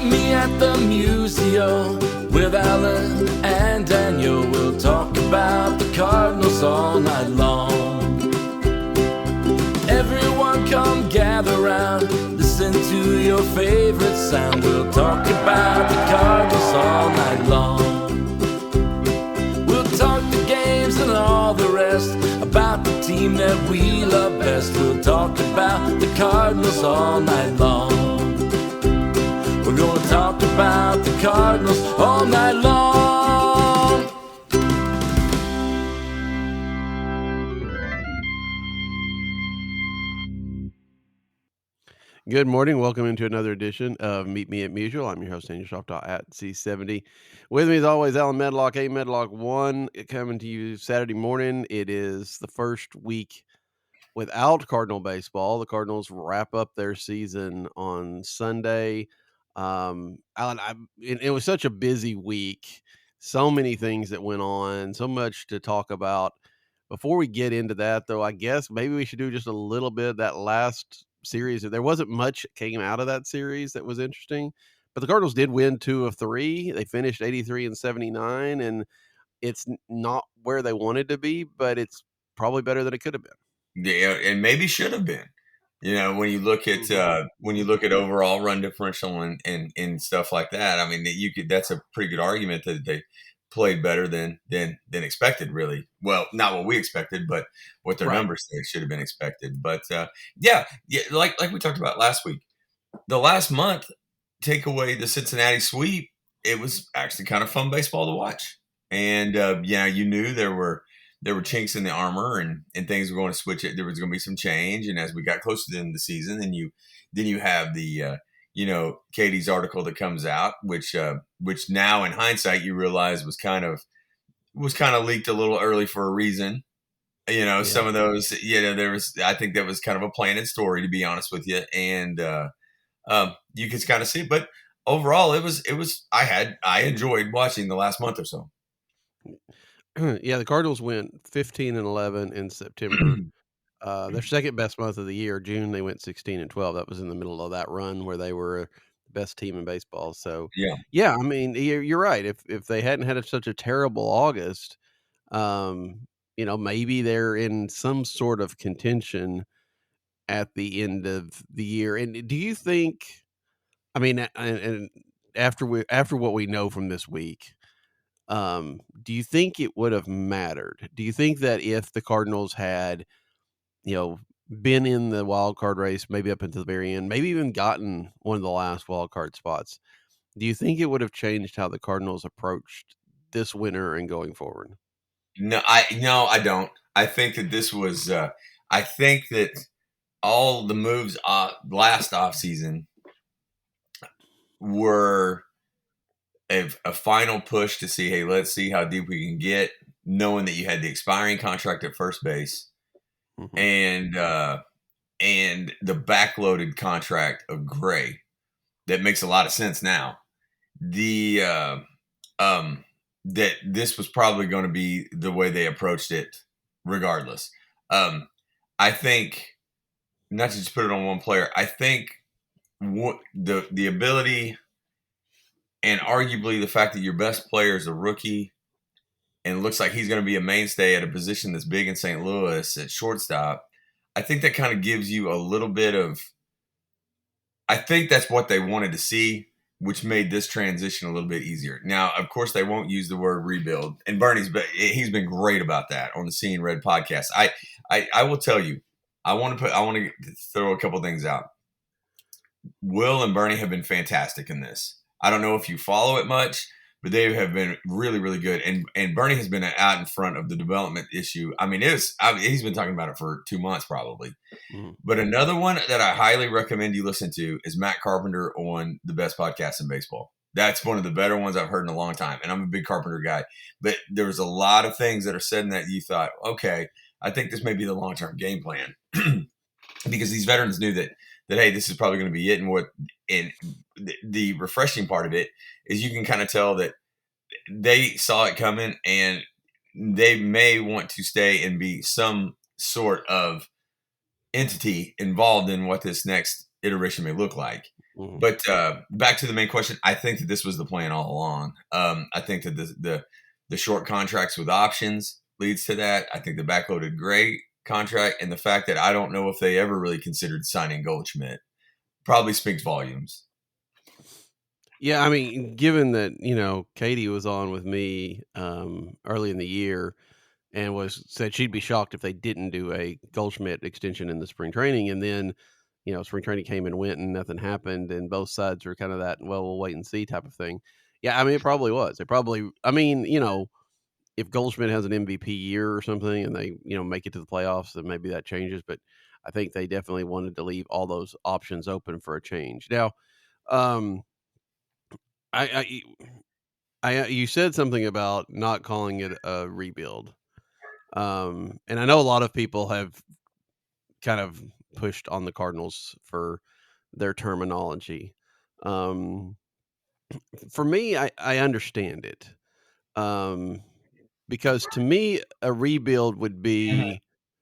Meet me at the Musial with Alan and Daniel. We'll talk about the Cardinals all night long. Everyone come gather round, listen to your favorite sound. We'll talk about the Cardinals all night long. We'll talk the games and all the rest, about the team that we love best. We'll talk about the Cardinals all night long. We're gonna talk about the Cardinals all night long. Good morning. Welcome into another edition of Meet Me at Musial. I'm your host, Daniel Shoftaw at C70. With me, as always, Alan Medlock, A Medlock 1, coming to you Saturday morning. It is the first week without Cardinal baseball. The Cardinals wrap up their season on Sunday. Alan, it was such a busy week. So many things that went on, so much to talk about. Before we get into that, though, I guess maybe we should do just a little bit of that last series. There wasn't much that came out of that series that was interesting, but the Cardinals did win 2 of 3. They finished 83 and 79, and it's not where they wanted to be, but it's probably better than it could have been. Yeah, and maybe should have been. You know, when you look at overall run differential and stuff like that, I mean, that's a pretty good argument that they played better than expected. Really, well, not what we expected, but what their numbers say should have been expected. But yeah, like we talked about last week, the last month, take away the Cincinnati sweep, it was actually kind of fun baseball to watch. And you knew there were chinks in the armor and things were going to switch it. There was going to be some change. And as we got closer to the end of the season, then you have the Katie's article that comes out, which now in hindsight you realize was kind of leaked a little early for a reason. Some of those, I think that was kind of a planted story, to be honest with you. And you could kind of see it, but overall it was I enjoyed watching the last month or so. Yeah, the Cardinals went 15 and 11 in September. Their second best month of the year, June, they went 16 and 12. That was in the middle of that run where they were the best team in baseball. So yeah, I mean, you're right. If they hadn't had such a terrible August, maybe they're in some sort of contention at the end of the year. And do you think? I mean, and after what we know from this week, do you think it would have mattered? Do you think that if the Cardinals had, been in the wild card race, maybe up until the very end, maybe even gotten one of the last wild card spots, do you think it would have changed how the Cardinals approached this winter and going forward? No, I don't. I think that this was. I think that all the moves last offseason were a final push to see, hey, let's see how deep we can get, knowing that you had the expiring contract at first base, and the backloaded contract of Gray. That makes a lot of sense now. That this was probably going to be the way they approached it, regardless. I think not to just put it on one player. I think the ability and arguably the fact that your best player is a rookie and it looks like he's going to be a mainstay at a position that's big in St. Louis at shortstop, I think that kind of gives you a little bit of – I think that's what they wanted to see, which made this transition a little bit easier. Now, of course, they won't use the word rebuild, and he's been great about that on the Seeing Red podcast. I will tell you, I want to throw a couple things out. Will and Bernie have been fantastic in this. I don't know if you follow it much, but they have been really, really good. And Bernie has been out in front of the development issue. I mean, he's been talking about it for 2 months probably. Mm-hmm. But another one that I highly recommend you listen to is Matt Carpenter on the best podcast in baseball. That's one of the better ones I've heard in a long time. And I'm a big Carpenter guy. But there was a lot of things that are said in that you thought, okay, I think this may be the long-term game plan. Because these veterans knew that, hey, this is probably going to be it. And the refreshing part of it is you can kind of tell that they saw it coming and they may want to stay and be some sort of entity involved in what this next iteration may look like. But back to the main question, I think that this was the plan all along. I think that the short contracts with options leads to that. I think the backloaded Gray contract and the fact that I don't know if they ever really considered signing Goldschmidt probably speaks volumes. Yeah, I mean, given that, Katie was on with me early in the year and said she'd be shocked if they didn't do a Goldschmidt extension in the spring training, and then, spring training came and went and nothing happened, and both sides were kind of that, well, we'll wait and see type of thing. Yeah, I mean, it probably was. I mean, if Goldschmidt has an MVP year or something and they, make it to the playoffs, then maybe that changes. But I think they definitely wanted to leave all those options open for a change. Now, um, you said something about not calling it a rebuild. And I know a lot of people have kind of pushed on the Cardinals for their terminology. Um, for me, I understand it. Because to me, a rebuild would be,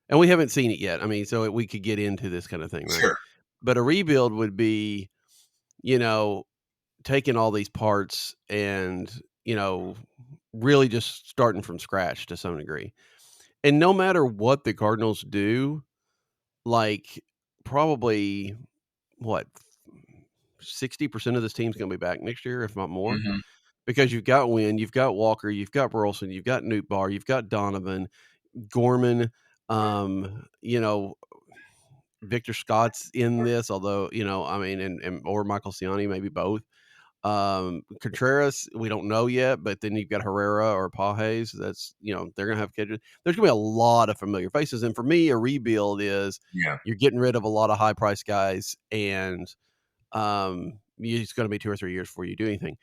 and we haven't seen it yet. I mean, so we could get into this kind of thing, right? Sure. But a rebuild would be, you know, taking all these parts and, really just starting from scratch to some degree. And no matter what the Cardinals do, like probably what 60% of this team's going to be back next year, if not more, Mm-hmm. because you've got Wynn, you've got Walker, you've got Burleson, you've got Newt Barr, you've got Donovan, Gorman, you know, Victor Scott's in this, although, I mean, and or Michael Ciani, maybe both. Contreras, we don't know yet, but then you've got Herrera or Pages. That's, they're going to have catches. There's going to be a lot of familiar faces. And for me, a rebuild is you're getting rid of a lot of high price guys, and it's going to be 2 or 3 years before you do anything.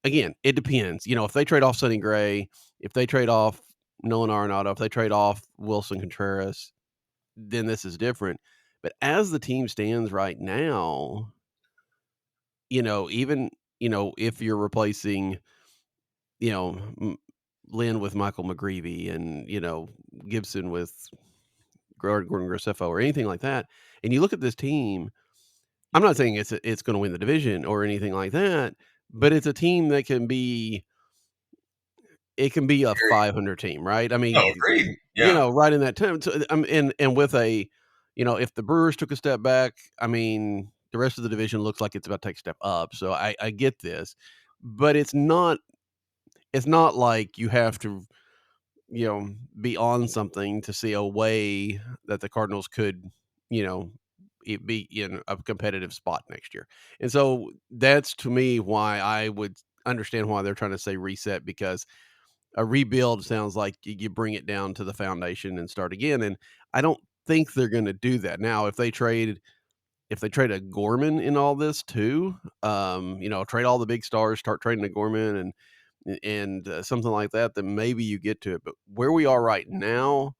Again, it depends. If they trade off Sonny Gray, if they trade off Nolan Arenado, if they trade off Wilson Contreras, then this is different. But as the team stands right now, even, if you're replacing, Lynn with Michael McGreevy and, Gibson with Gordon Graceffo or anything like that, and you look at this team, I'm not saying it's going to win the division or anything like that, but it's a team that can be a 500 team, right? I mean, Agreed. Yeah. right in that time. So, and with a, if the Brewers took a step back, I mean, the rest of the division looks like it's about to take a step up. So I get this, but it's not like you have to, be on something to see a way that the Cardinals could, be in a competitive spot next year. And so that's, to me, why I would understand why they're trying to say reset, because a rebuild sounds like you bring it down to the foundation and start again. And I don't think they're going to do that. Now, if they trade a Gorman in all this too, trade all the big stars, start trading a Gorman and something like that, then maybe you get to it. But where we are right now,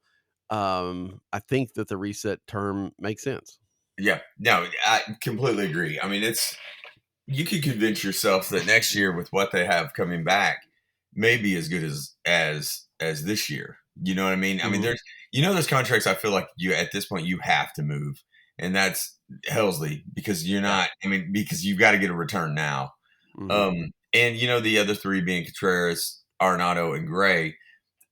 I think that the reset term makes sense. Yeah. No, I completely agree. I mean, you could convince yourself that next year with what they have coming back may be as good as this year. You know what I mean? I mean, there's contracts I feel like you at this point you have to move, and that's Helsley, because you're not. I mean, because you've got to get a return now. And the other three being Contreras, Arenado, and Gray.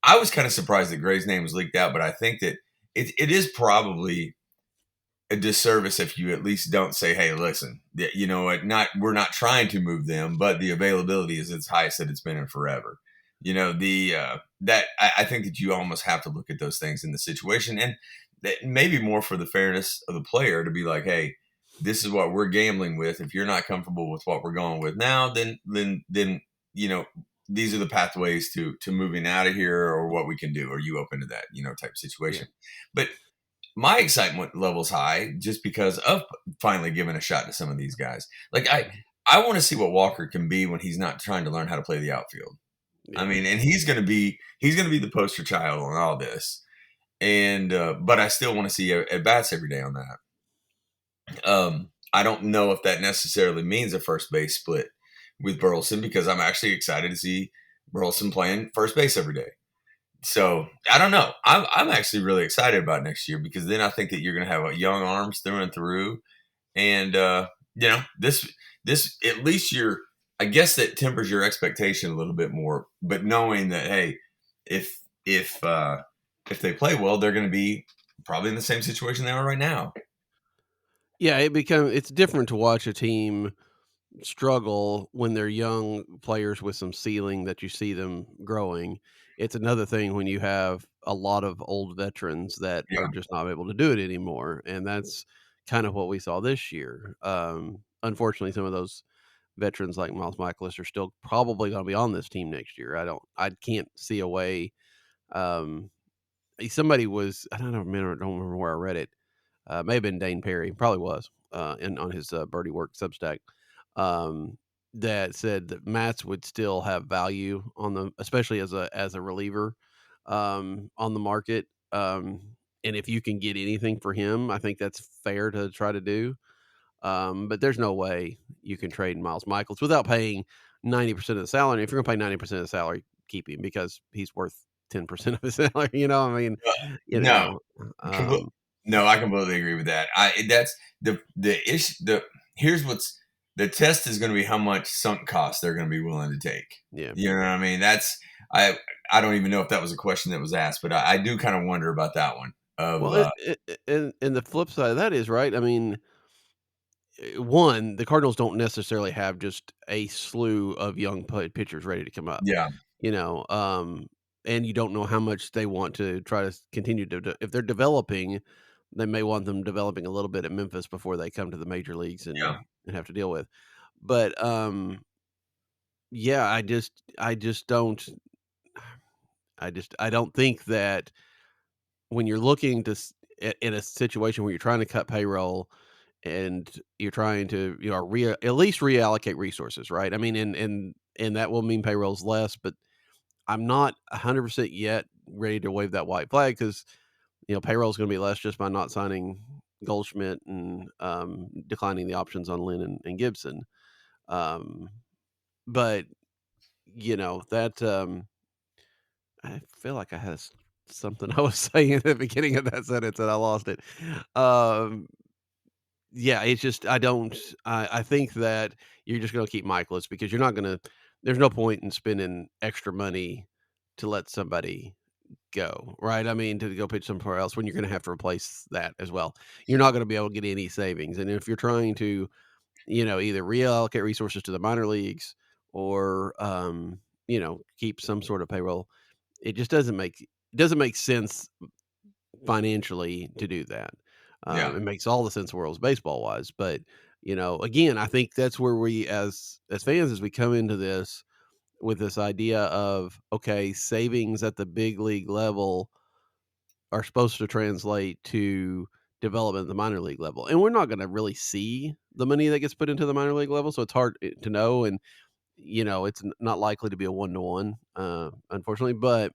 I was kind of surprised that Gray's name was leaked out, but I think that it is probably a disservice if you at least don't say, hey, listen, you know what, we're not trying to move them, but the availability is its highest that it's been in forever. I think that you almost have to look at those things in the situation, and that maybe more for the fairness of the player to be like, hey, this is what we're gambling with. If you're not comfortable with what we're going with now, then these are the pathways to moving out of here, or what we can do. Are you open to that, type situation? But my excitement level's high just because of finally giving a shot to some of these guys. Like I want to see what Walker can be when he's not trying to learn how to play the outfield. I mean, and he's going to be the poster child on all this. And but I still want to see at bats every day on that. I don't know if that necessarily means a first base split with Burleson, because I'm actually excited to see Burleson playing first base every day. So I don't know. I'm actually really excited about next year, because then I think that you're going to have young arms through and through, and this at least I guess that tempers your expectation a little bit more. But knowing that, hey, if if uh, if they play well, they're going to be probably in the same situation they are right now. Yeah, it's different to watch a team struggle when they're young players with some ceiling that you see them growing. It's another thing when you have a lot of old veterans that Yeah, are just not able to do it anymore, and that's kind of what we saw this year. Unfortunately, some of those veterans like Miles Michaelis are still probably going to be on this team next year. I can't see a way. Um, Somebody was, I don't remember where I read it. May have been Dane Perry, probably was, on his Birdie Work Substack, um, that said that Matz would still have value on the, especially as a reliever, on the market. And if you can get anything for him, I think that's fair to try to do. But there's no way you can trade Miles Michaels without paying 90% of the salary. If you're going to pay 90% of the salary, keep him because he's worth 10% of his salary. I mean, you no, know, compl- um, no, I completely agree with that. That's the issue. Here's what's the test is going to be how much sunk cost they're going to be willing to take. yeah. You know what I mean? I don't even know if that was a question that was asked, but I do kind of wonder about that one. Of Well, and the flip side of that is right. I mean, one, the Cardinals don't necessarily have just a slew of young pitchers ready to come up. Yeah, You know, um, and you don't know how much they want to try to continue to. If they're developing, they may want them developing a little bit at Memphis before they come to the major leagues yeah, and have to deal with. But yeah, I just don't. I don't think that when you're looking to in a situation where you're trying to cut payroll and you're trying to at least reallocate resources, right? I mean, and that will mean payroll's less, but I'm not 100% yet ready to wave that white flag because payroll is going to be less just by not signing Goldschmidt and declining the options on Lynn and Gibson. Um, but that I feel like I had something I was saying at the beginning of that sentence and I lost it. Um, yeah, it's just I think that you're just gonna keep Michaelis because you're not gonna there's no point in spending extra money to let somebody go, right? I mean, to go pitch somewhere else when you're gonna have to replace that as well. You're not gonna be able to get any savings, and if you're trying to, either reallocate resources to the minor leagues or, keep some sort of payroll, it just doesn't make sense financially to do that. yeah, It makes all the sense in the world baseball wise, but again, I think that's where we as fans as we come into this with this idea of okay, savings at the big league level are supposed to translate to development at the minor league level, and we're not going to really see the money that gets put into the minor league level, so it's hard to know, and it's not likely to be a 1-to-1, unfortunately, but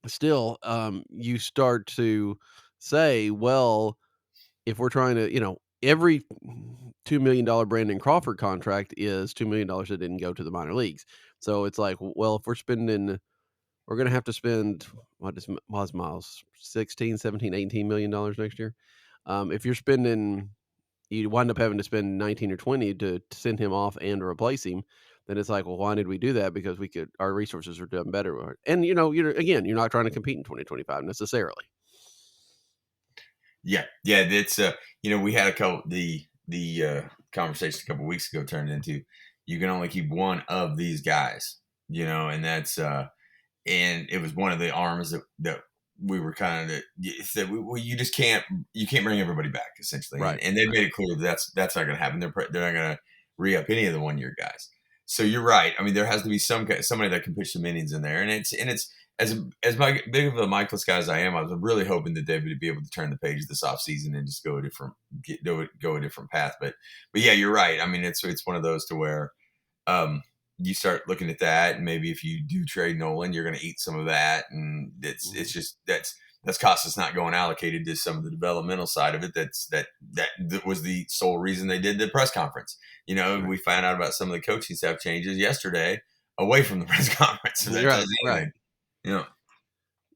still, you start to say, well, if we're trying to, every $2 million Brandon Crawford contract is $2 million that didn't go to the minor leagues. So it's like, well, if we're going to have to spend was Miles 16, 17, $18 million next year. If you're spending, you wind up having to spend 19 or 20 to send him off and replace him. Then it's like, well, why did we do that? Because our resources are done better. And you're not trying to compete in 2025 necessarily. yeah. It's we had a couple the conversation a couple weeks ago turned into you can only keep one of these guys, and that's and it was one of the arms that we were kind of said, well, you can't bring everybody back essentially, Right. and they made it clear that's not going to happen. They're not going to re-up any of the 1-year guys. So you're right. I mean, there has to be somebody that can pitch some innings in there, and it's as big of a Michaelis guy as I am. I was really hoping that they would be able to turn the page this offseason and just go a different path. But yeah, you're right. I mean, it's one of those to where. You start looking at that, and maybe if you do trade Nolan, you're going to eat some of that, and it's just that's cost that's not going allocated to some of the developmental side of it. That was the sole reason they did the press conference. Right. We found out about some of the coaching staff changes yesterday away from the press conference. So that Right. tells you anything.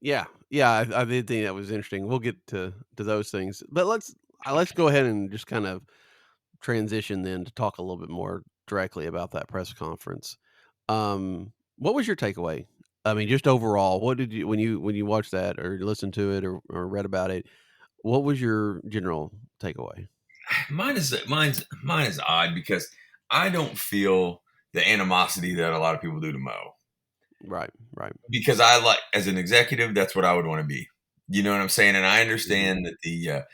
Yeah. I did think that was interesting. We'll get to those things, but let's go ahead and just kind of transition then to talk a little bit more directly about that press conference. What was your takeaway? I mean, just overall, what did you when you watched that or listened to it or read about it? What was your general takeaway? Mine is odd because I don't feel the animosity that a lot of people do to Mo. Right, right. Because I like as an executive, that's what I would want to be. You know what I'm saying? And I Mhm. understand that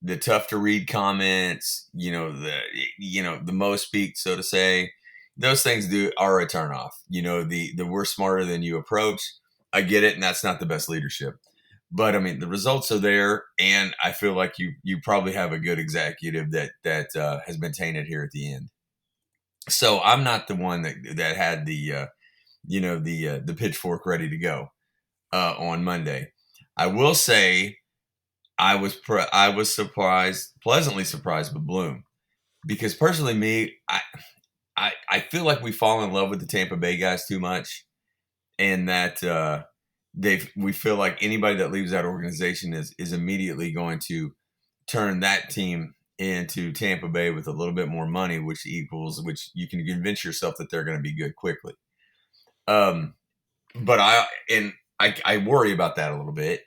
the tough to read comments, the most speak, so to say, those things are a turnoff. The we're smarter than you approach. I get it, and that's not the best leadership. But I mean, the results are there, and I feel like you probably have a good executive that has been tainted here at the end. So I'm not the one that had the pitchfork ready to go on Monday. I will say I was pleasantly surprised with Bloom because personally, I feel like we fall in love with the Tampa Bay guys too much, and that we feel like anybody that leaves that organization is immediately going to turn that team into Tampa Bay with a little bit more money, which you can convince yourself that they're going to be good quickly. Um, but I worry about that a little bit.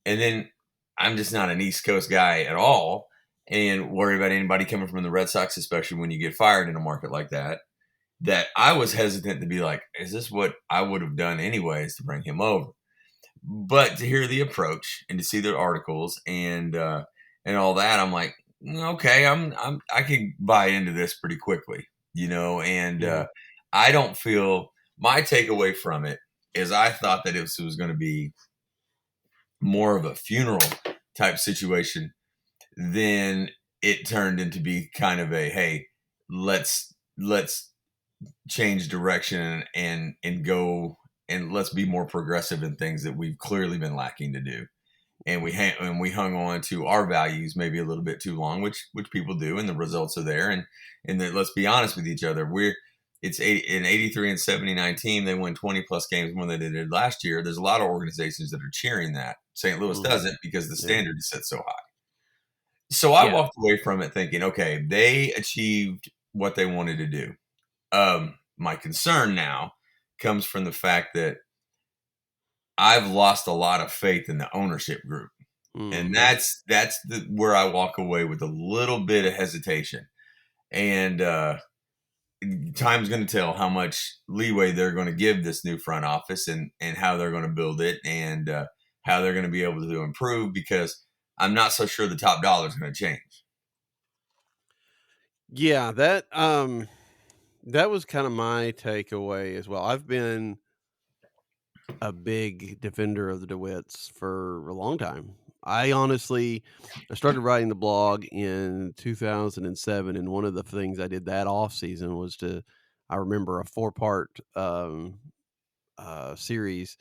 And then I'm just not an East Coast guy at all and worry about anybody coming from the Red Sox, especially when you get fired in a market like that. That I was hesitant to be like, is this what I would have done anyways to bring him over? But to hear the approach and to see the articles and all that, I'm like, okay, I can buy into this pretty quickly, and Mhm. I don't feel my takeaway from it is I thought that it was going to be more of a funeral type situation, then it turned into be kind of a hey, let's change direction and go and let's be more progressive in things that we've clearly been lacking to do. And we hung on to our values maybe a little bit too long, which people do, and the results are there. And that let's be honest with each other, it's an 83 and 79 team. They win 20 plus games more than they did last year. There's a lot of organizations that are cheering that. St. Louis Mhm. doesn't because the Yeah. standard is set so high. So I Yeah. walked away from it thinking, okay, they achieved what they wanted to do. My concern now comes from the fact that I've lost a lot of faith in the ownership group. And Mhm. that's where I walk away with a little bit of hesitation. And time's going to tell how much leeway they're going to give this new front office and how they're going to build it and how they're going to be able to improve because I'm not so sure the top dollar is going to change. Yeah, that was kinda my takeaway as well. I've been a big defender of the DeWitts for a long time. I started writing the blog in 2007, and one of the things I did that off season was I remember a 4-part, series,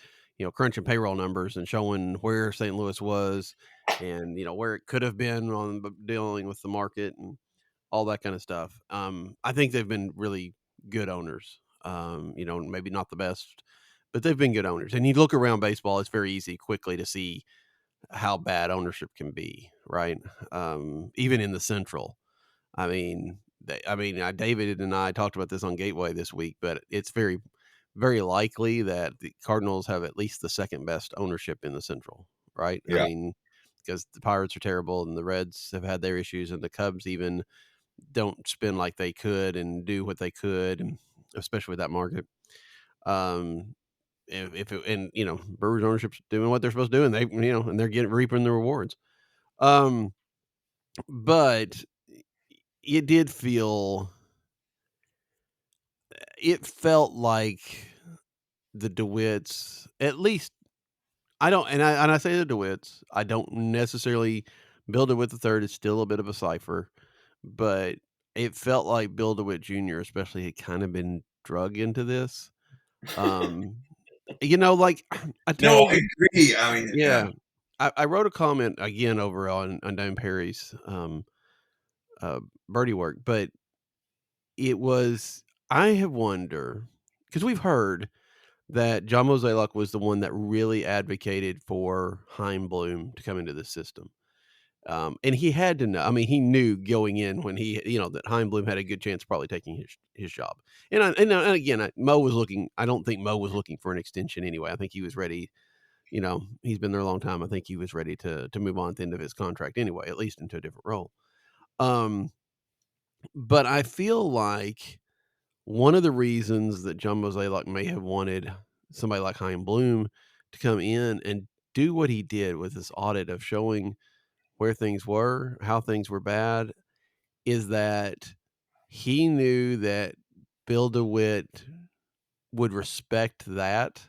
crunching payroll numbers and showing where St. Louis was and, where it could have been on dealing with the market and all that kinda stuff. I think they've been really good owners. Maybe not the best, but they've been good owners. And you look around baseball, it's very easy quickly to see how bad ownership can be, right? Even in the Central. David and I talked about this on Gateway this week, but it's very, very likely that the Cardinals have at least the second best ownership in the Central, right? Yeah. Because the Pirates are terrible and the Reds have had their issues and the Cubs even don't spend like they could and do what they could, and especially with that market. Um, if it, and Brewers ownership's doing what they're supposed to do, and and they're getting reaping the rewards. Um, but it did feel, it felt like the DeWitts, at least I don't, and I say the DeWitts, I don't necessarily Bill DeWitt the third is still a bit of a cipher, but it felt like Bill DeWitt Jr. especially had kind of been drug into this. Um, like I No, I told agree. I mean, yeah, I wrote a comment again over on Dan Perry's uh birdie work, but it was I have wonder because we've heard that John Mozeliak was the one that really advocated for Heim Bloom to come into the system. And he had to know. I mean, he knew going in when that Heimblum had a good chance of probably taking his job. And again, Mo was looking. I don't think Mo was looking for an extension anyway. I think he was ready. He's been there a long time. I think he was ready to move on at the end of his contract anyway, at least into a different role. But I feel like one of the reasons that John Mozeliak may have wanted somebody like Chaim Bloom to come in and do what he did with this audit of showing where things were, how things were bad, is that he knew that Bill DeWitt would respect that,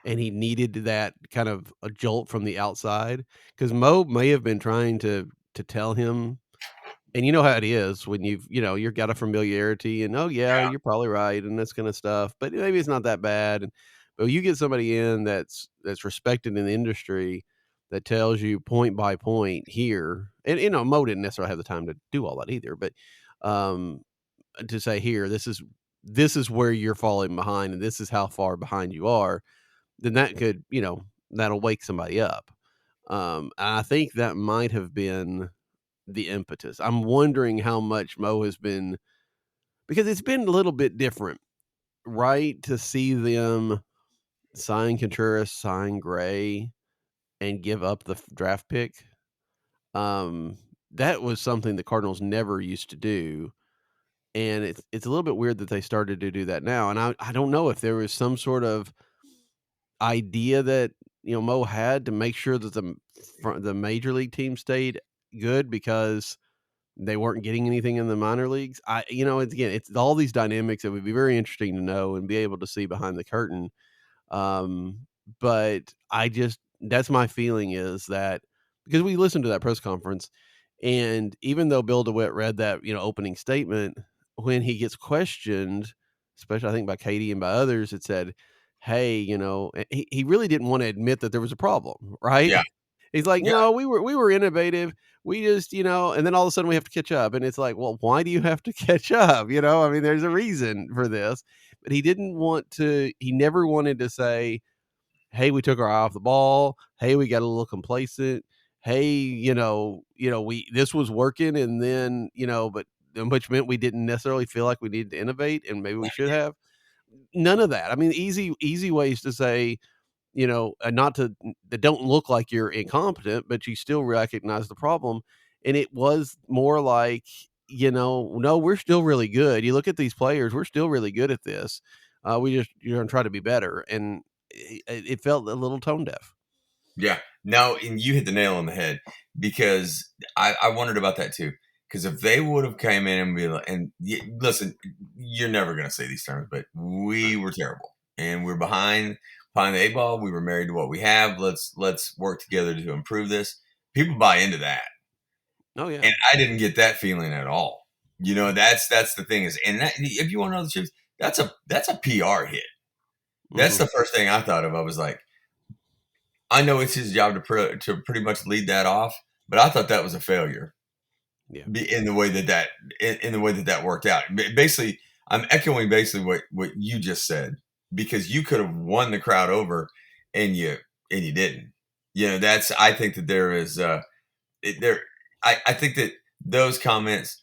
and he needed that kind of a jolt from the outside, because Mo may have been trying to tell him, and you know how it is when you've got a familiarity and, "Oh, yeah, you're probably right," and this kinda stuff, but maybe it's not that bad, but you get somebody in that's respected in the industry that tells you point by point here, and Mo didn't necessarily have the time to do all that either, but, um, to say, "Here, this is where you're falling behind, and this is how far behind you are," then that could, that'll wake somebody up. And I think that might have been the impetus. I'm wondering how much Mo has been, because it's been a little bit different, right? To see them sign Contreras, sign Gray, and give up the draft pick. Um, that was something the Cardinals never used to do. And it's a little bit weird that they started to do that now. And I don't know if there was some sort of idea that Mo had to make sure that the major league team stayed good because they weren't getting anything in the minor leagues. It's all these dynamics that would be very interesting to know and be able to see behind the curtain. Um, but that's my feeling, is that because we listened to that press conference, and even though Bill DeWitt read that, opening statement, when he gets questioned, especially I think by Katie and by others, it said, "Hey, he really didn't want to admit that there was a problem, right?" Yeah. He's like, Yeah. "No, we were innovative. We just, and then all of a sudden we have to catch up." And it's like, well, why do you have to catch up? I mean, there's a reason for this. But he never wanted to say, "Hey, we took our eye off the ball. Hey, we got a little complacent. Hey, this was working, and then, but which meant we didn't necessarily feel like we needed to innovate, and maybe we should have." None of that. I mean, easy ways to say, not to that don't look like you're incompetent, but you still recognize the problem. And it was more like, no, we're still really good. You look at these players, we're still really good at this. We just, you're going to try to be better. And it felt a little tone deaf. Yeah. No, and you hit the nail on the head, because I wondered about that too. Because if they would have came in and be like, listen, you're never going to say these terms, but we were terrible and we're behind the eight ball. We were married to what we have. Let's work together to improve this. People buy into that, Oh, yeah. and I didn't get that feeling at all. That's the thing is, and if you want to know the truth, that's a PR hit. That's Hmm. the first thing I thought of. I was like, I know it's his job to pretty much lead that off, but I thought that was a failure Yeah. in the way in the way that worked out. Basically, I'm echoing basically what you just said, because you could have won the crowd over, and you didn't. I think that there is there. I think that those comments,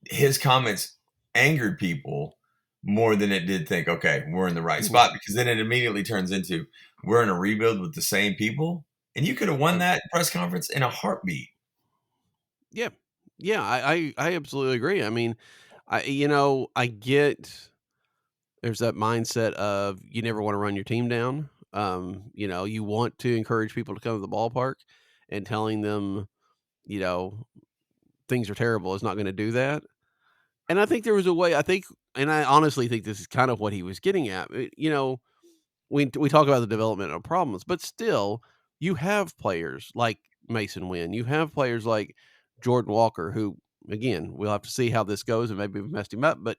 his comments, angered people more than it did think, okay, we're in the right Hmm. spot, because then it immediately turns into, we're in a rebuild with the same people. And you could have won that press conference in a heartbeat. Yeah. Yeah. I absolutely agree. I mean, I get there's that mindset of you never want to run your team down. You want to encourage people to come to the ballpark, and telling them, you know, things are terrible is not going to do that. And I think there was a way, and I honestly think this is kind of what he was getting at. We talk about the development of problems, but still, you have players like Mason Wynn. You have players like Jordan Walker, who, again, we'll have to see how this goes, and maybe we've messed him up, but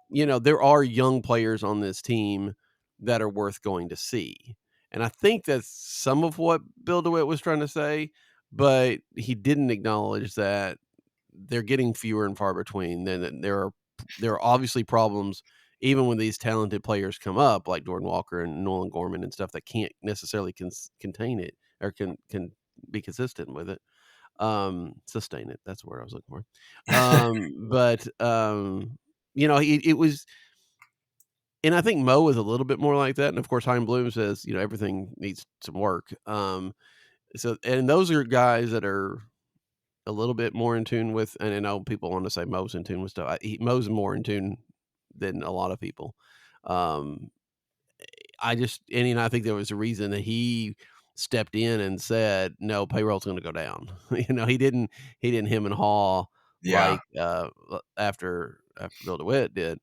there are young players on this team that are worth going to see. And I think that's some of what Bill DeWitt was trying to say, but he didn't acknowledge that they're getting fewer and far between. Then that there are obviously problems even when these talented players come up, like Jordan Walker and Nolan Gorman and stuff, that can't necessarily contain it, or can be consistent with it. Sustain it. That's the word I was looking for. But it was, and I think Mo is a little bit more like that. And of course, Hein Bloom says, everything needs some work. And those are guys that are a little bit more in tune with, and I know people want to say Mo's in tune with stuff. Mo's more in tune than a lot of people. I think there was a reason that he stepped in and said, no, payroll's going to go down. He didn't him and haw Yeah. like, after Bill DeWitt did.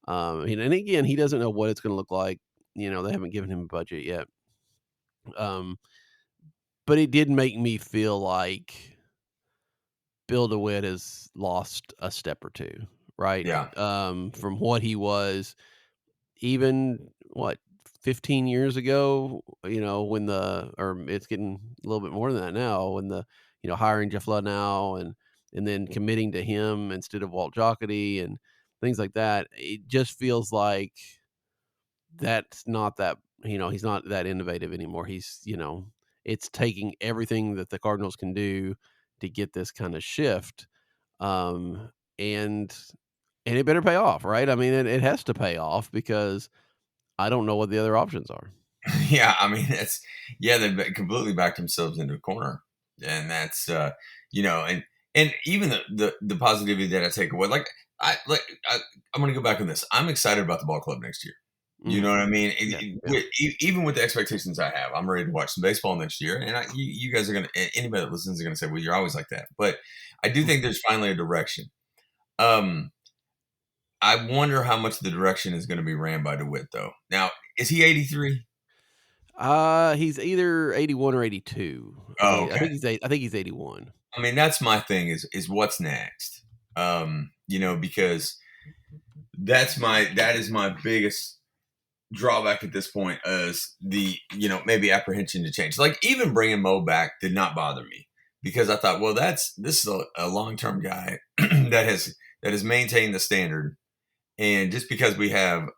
And again, he doesn't know what it's going to look like. They haven't given him a budget yet. But it did make me feel like Bill DeWitt has lost a step or two, right? Yeah. From what he was, even 15 years ago, or it's getting a little bit more than that now, when hiring Jeff Ludnow and then committing to him instead of Walt Jocketty and things like that. It just feels like that's not that, he's not that innovative anymore. It's taking everything that the Cardinals can do to get this kind of shift. And it better pay off, right? I mean, it has to pay off, because I don't know what the other options are. Yeah, I mean, they completely backed themselves into a corner, and that's and even the positivity that I take away, I'm going to go back on this. I'm excited about the ball club next year. You know what I mean? Even with the expectations I have, I'm ready to watch some baseball next year, and you guys are anybody that listens are going to say, well, you're always like that, but I do think there's finally a direction. I wonder how much the direction is going to be ran by DeWitt, though. Now, is he 83? He's either 81 or 82. Oh, okay. I think he's 81. I mean, that's my thing is what's next. Because that is my biggest drawback at this point, is the, maybe apprehension to change. Like, even bringing Mo back did not bother me, because I thought, well, this is a long-term guy that has maintained the standard. And just because we have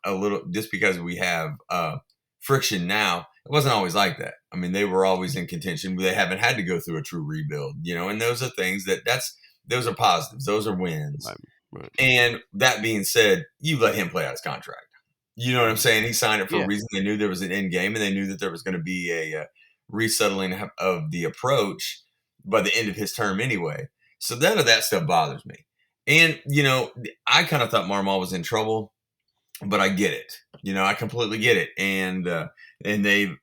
friction now, it wasn't always like that. I mean, they were always in contention. They haven't had to go through a true rebuild, and those are things those are positives. Those are wins. Right. And that being said, you let him play out his contract. You know what I'm saying? He signed it for a reason. They knew there was an end game, and they knew that there was going to be a resettling of the approach by the end of his term anyway. So none of that stuff bothers me. And, I kind of thought Marmol was in trouble, but I get it. I completely get it. And they've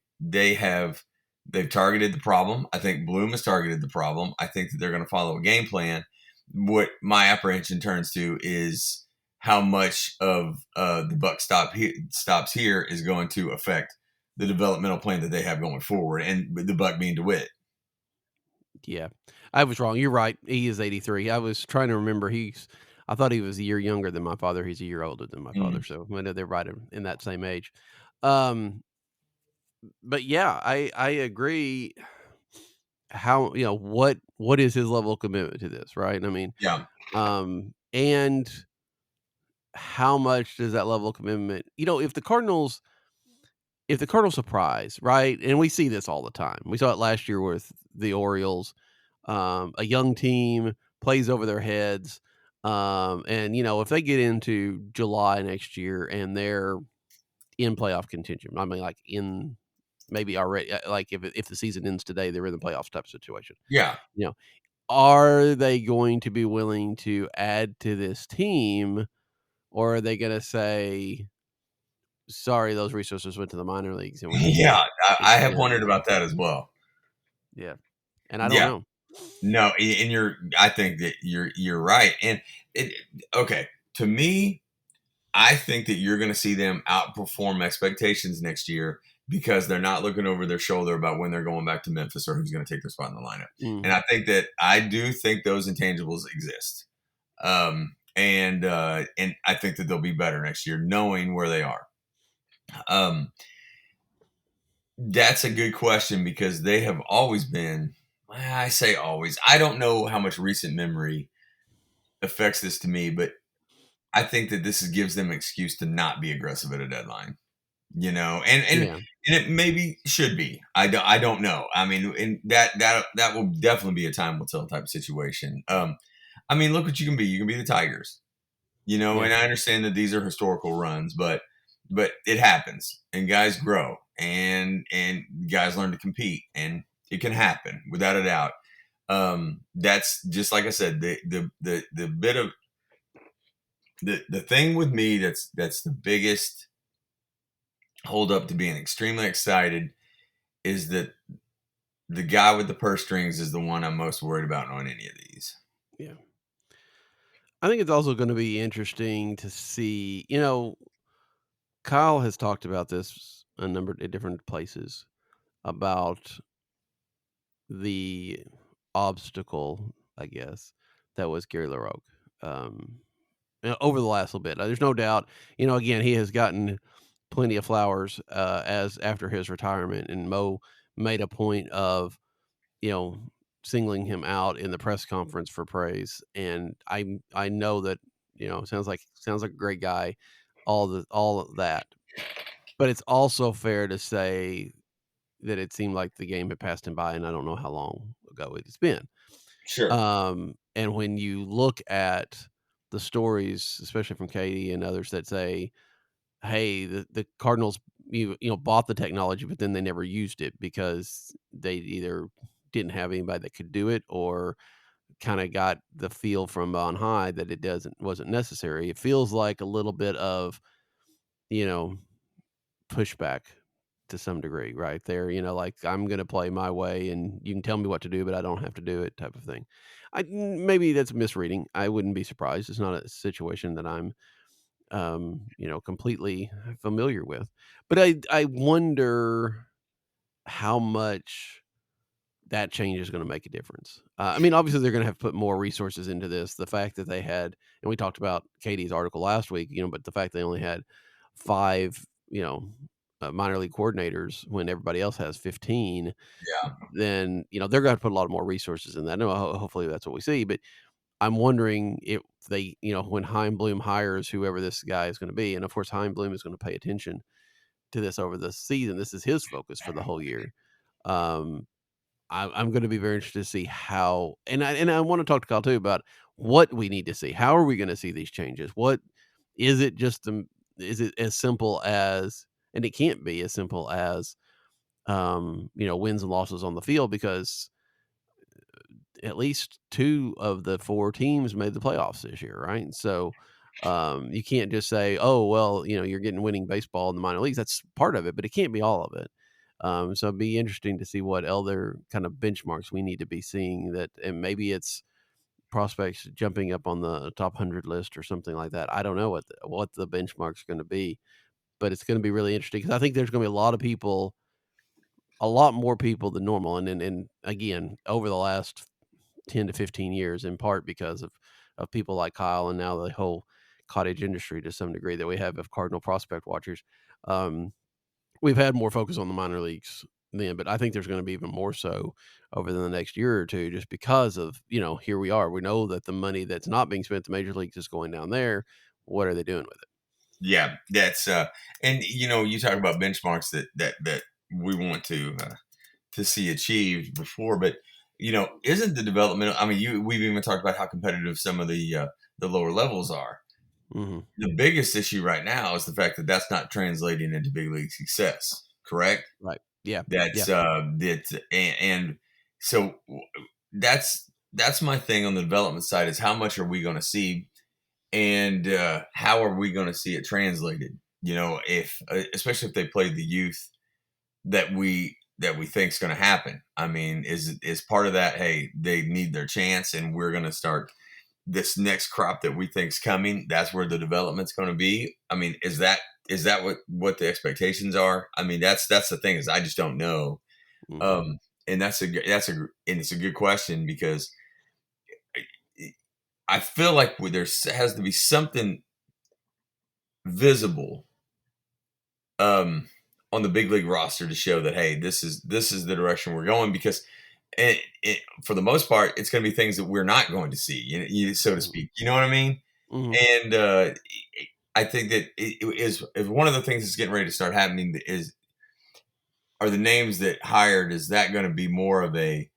targeted the problem. I think Bloom has targeted the problem. I think that they're going to follow a game plan. What my apprehension turns to is how much of the buck stops here is going to affect the developmental plan that they have going forward, and the buck being DeWitt. Yeah, I was wrong. You're right. He is 83. I was trying to remember. I thought he was a year younger than my father. He's a year older than my father. So I know they're right in that same age. But yeah, I agree. How, what is his level of commitment to this, right? I mean, Yeah. And how much does that level of commitment, if the Cardinals surprise, right? And we see this all the time. We saw it last year with the Orioles. A young team plays over their heads. And if they get into July next year and they're in playoff contention, I mean, like in maybe already, like if the season ends today, they're in the playoffs type of situation. Yeah. Are they going to be willing to add to this team, or are they going to say, sorry, those resources went to the minor leagues? And we need I have wondered about that as well. Yeah. And I don't know. No, and I think that you're right. And okay, to me, I think that you're going to see them outperform expectations next year, because they're not looking over their shoulder about when they're going back to Memphis or who's going to take their spot in the lineup. And I do think those intangibles exist. And I think that they'll be better next year, knowing where they are. That's a good question, because they have always been, I say always, I don't know how much recent memory affects this to me, but I think that this gives them an excuse to not be aggressive at a deadline. and Yeah. it maybe should be. I don't know. I mean, and that will definitely be a time will tell type of situation. I mean, look what you can be. You can be the Tigers, Yeah. and I understand that these are historical runs, but it happens, and guys grow, and guys learn to compete, and it can happen without a doubt. That's just like I said, the bit of the thing with me that's the biggest hold up to being extremely excited is that the guy with the purse strings is the one I'm most worried about on any of these. Yeah. I think it's also going to be interesting to see, Kyle has talked about this a number of different places about the obstacle, I guess, that was Gary LaRoque. Um, over the last little bit. There's no doubt, again, he has gotten plenty of flowers as after his retirement, and Mo made a point of, you know, singling him out in the press conference for praise. And I know that, sounds like a great guy, all of that. But it's also fair to say that it seemed like the game had passed him by, and I don't know how long ago it's been. Sure. And when you look at the stories, especially from Katie and others that say, hey, the Cardinals, bought the technology, but then they never used it because they either didn't have anybody that could do it, or kind of got the feel from on high that it wasn't necessary. It feels like a little bit of, you know, pushback to some degree right there, like, I'm going to play my way and you can tell me what to do, but I don't have to do it, type of thing. Maybe that's misreading. I wouldn't be surprised. It's not a situation that I'm completely familiar with. But I wonder how much that change is going to make a difference. I mean, obviously they're going to have to put more resources into this. The fact that they had, and we talked about Katie's article last week, but the fact they only had 5, minor league coordinators when everybody else has 15, Yeah. then, they're going to put a lot more resources in that. No, hopefully that's what we see. But I'm wondering if they, when Chaim Bloom hires whoever this guy is going to be, and of course Chaim Bloom is going to pay attention to this over the season. This is his focus for the whole year. Um, I'm going to be very interested to see how, and I want to talk to Kyle too about what we need to see. How are we going to see these changes? What is it? Is it as simple as, and it can't be as simple as, wins and losses on the field, because at least 2 of the 4 teams made the playoffs this year, right? So, you can't just say, "Oh, well, you're getting winning baseball in the minor leagues." That's part of it, but it can't be all of it. So it'd be interesting to see what other kind of benchmarks we need to be seeing, that, and maybe it's prospects jumping up on the top 100 list or something like that. I don't know what the benchmark's going to be, but it's going to be really interesting, because I think there's going to be a lot more people than normal, and again, over the last 10 to 15 years, in part because of people like Kyle, and now the whole cottage industry to some degree that we have of Cardinal prospect watchers. We've had more focus on the minor leagues then, but I think there's going to be even more so over the next year or two, just because of, here we are. We know that the money that's not being spent at the major leagues is going down there. What are they doing with it? Yeah, that's and you talk about benchmarks that we want to see achieved before, but isn't the development? I mean, we've even talked about how competitive some of the lower levels are. Mm-hmm. The biggest issue right now is the fact that that's not translating into big league success. Correct? Right. Yeah. That's Yeah. and so that's my thing on the development side is how much are we going to see, and how are we going to see it translated? If especially if they play the youth that we think is going to happen. I mean, is part of that? Hey, they need their chance, and we're going to start this next crop that we think is coming. That's where the development's going to be. I mean, is that what the expectations are? I mean, that's the thing is I just don't know. Mm-hmm. And and it's a good question, because I feel like there has to be something visible on the big league roster to show that, hey, this is the direction we're going, because for the most part, it's going to be things that we're not going to see, so to speak. You know what I mean? Mm-hmm. And I think that it is one of the things that's getting ready to start happening are the names that hired. Is that going to be more of a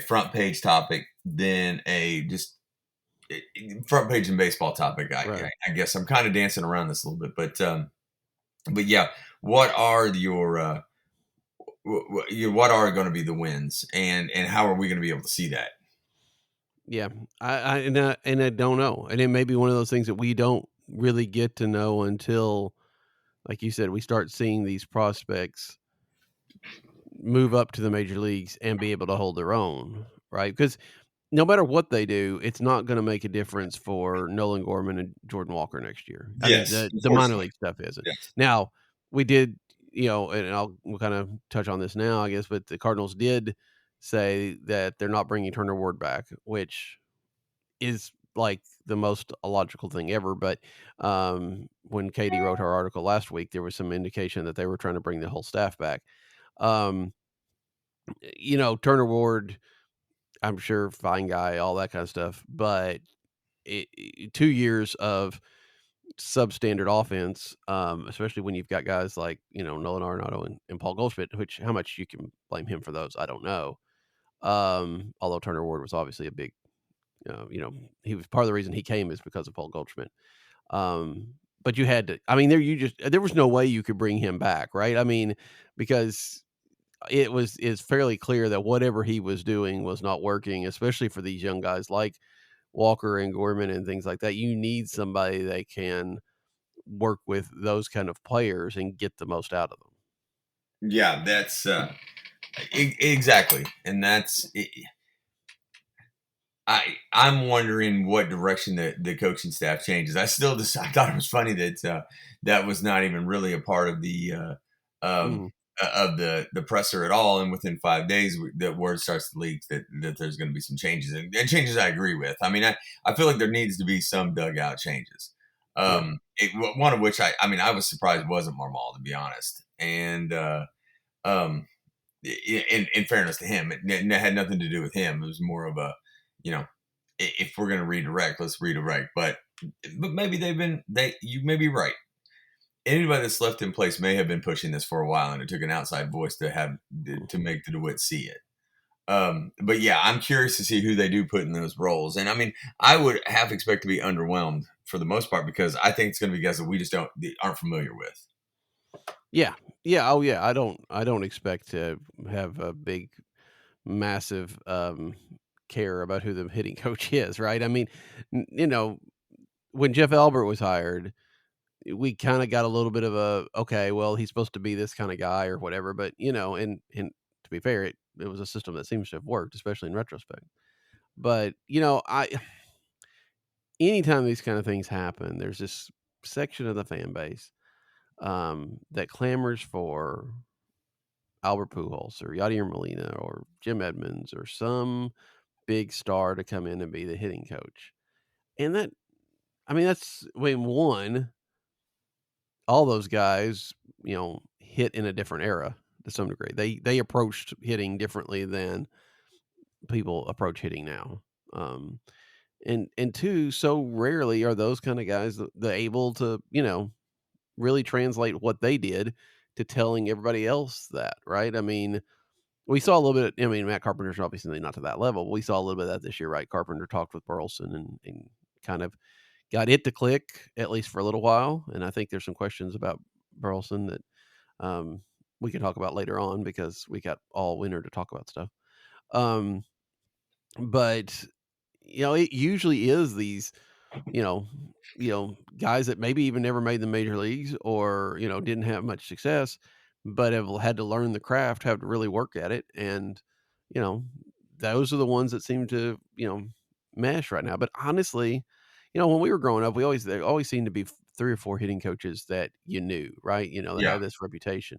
front page topic than a just front page and baseball topic? Right. I guess I'm kind of dancing around this a little bit, but yeah, what are your what are going to be the wins, and how are we going to be able to see that? Yeah, and I don't know, and it may be one of those things that we don't really get to know until, like you said, we start seeing these prospects move up to the major leagues and be able to hold their own, right? Because no matter what they do, it's not going to make a difference for Nolan Gorman and Jordan Walker next year. I mean, Yes, the minor unfortunately, league stuff isn't. yes, Now we did, and we'll kind of touch on this now, I guess, but the Cardinals did say that they're not bringing Turner Ward back, which is like the most illogical thing ever. But when Katie wrote her article last week, there was some indication that they were trying to bring the whole staff back. Um, Turner Ward, I'm sure, fine guy, all that kind of stuff. But 2 years of substandard offense, especially when you've got guys like Nolan Arenado and Paul Goldschmidt, which how much you can blame him for those, I don't know. Although Turner Ward was obviously a big, he was part of the reason he came is because of Paul Goldschmidt. But you had to. I mean, there was no way you could bring him back, right? I mean, because it's fairly clear that whatever he was doing was not working, especially for these young guys like Walker and Gorman and things like that. You need somebody that can work with those kind of players and get the most out of them. yeah, that's exactly, and I'm wondering what direction the coaching staff changes. I thought it was funny that that was not even really a part of um, Mhm. the presser at all. And within 5 days, the word starts to leak that there's going to be some changes, and changes I agree with. I mean, I feel like there needs to be some dugout changes. Yeah. One of which I was surprised wasn't Marmal, to be honest. And um, in fairness to him, it had nothing to do with him. It was more of a, you know, if we're going to redirect, let's redirect. But maybe you may be right. Anybody that's left in place may have been pushing this for a while, and it took an outside voice to make the DeWitt see it. But yeah, I'm curious to see who they do put in those roles. And I mean, I would half expect to be underwhelmed for the most part, because I think it's going to be guys that we just aren't familiar with. Yeah. Yeah. Oh yeah. I don't expect to have a big, massive care about who the hitting coach is, right? I mean, when Jeff Albert was hired, we kind of got a little bit of a, okay, well, he's supposed to be this kind of guy or whatever, but and to be fair, it was a system that seems to have worked, especially in retrospect. But I anytime these kind of things happen, there's this section of the fan base that clamors for Albert Pujols or Yadier Molina or Jim Edmonds or some big star to come in and be the hitting coach. And I mean, that's when one, all those guys, hit in a different era to some degree. They approached hitting differently than people approach hitting now. Um, and two, so rarely are those kind of guys the able to, really translate what they did to telling everybody else that, right? I mean, we saw a little bit. I mean, Matt Carpenter's obviously not to that level, but we saw a little bit of that this year, right? Carpenter talked with Burleson and kind of got it to click, at least for a little while. And I think there's some questions about Burleson that um, we can talk about later on because we got all winter to talk about stuff. Um, but it usually is these you know, guys that maybe even never made the major leagues or, didn't have much success, but have had to learn the craft, have to really work at it. And, you know, those are the ones that seem to, mesh right now. But honestly, when we were growing up, there always seemed to be 3 or 4 hitting coaches that you knew, right? That Yeah. have this reputation.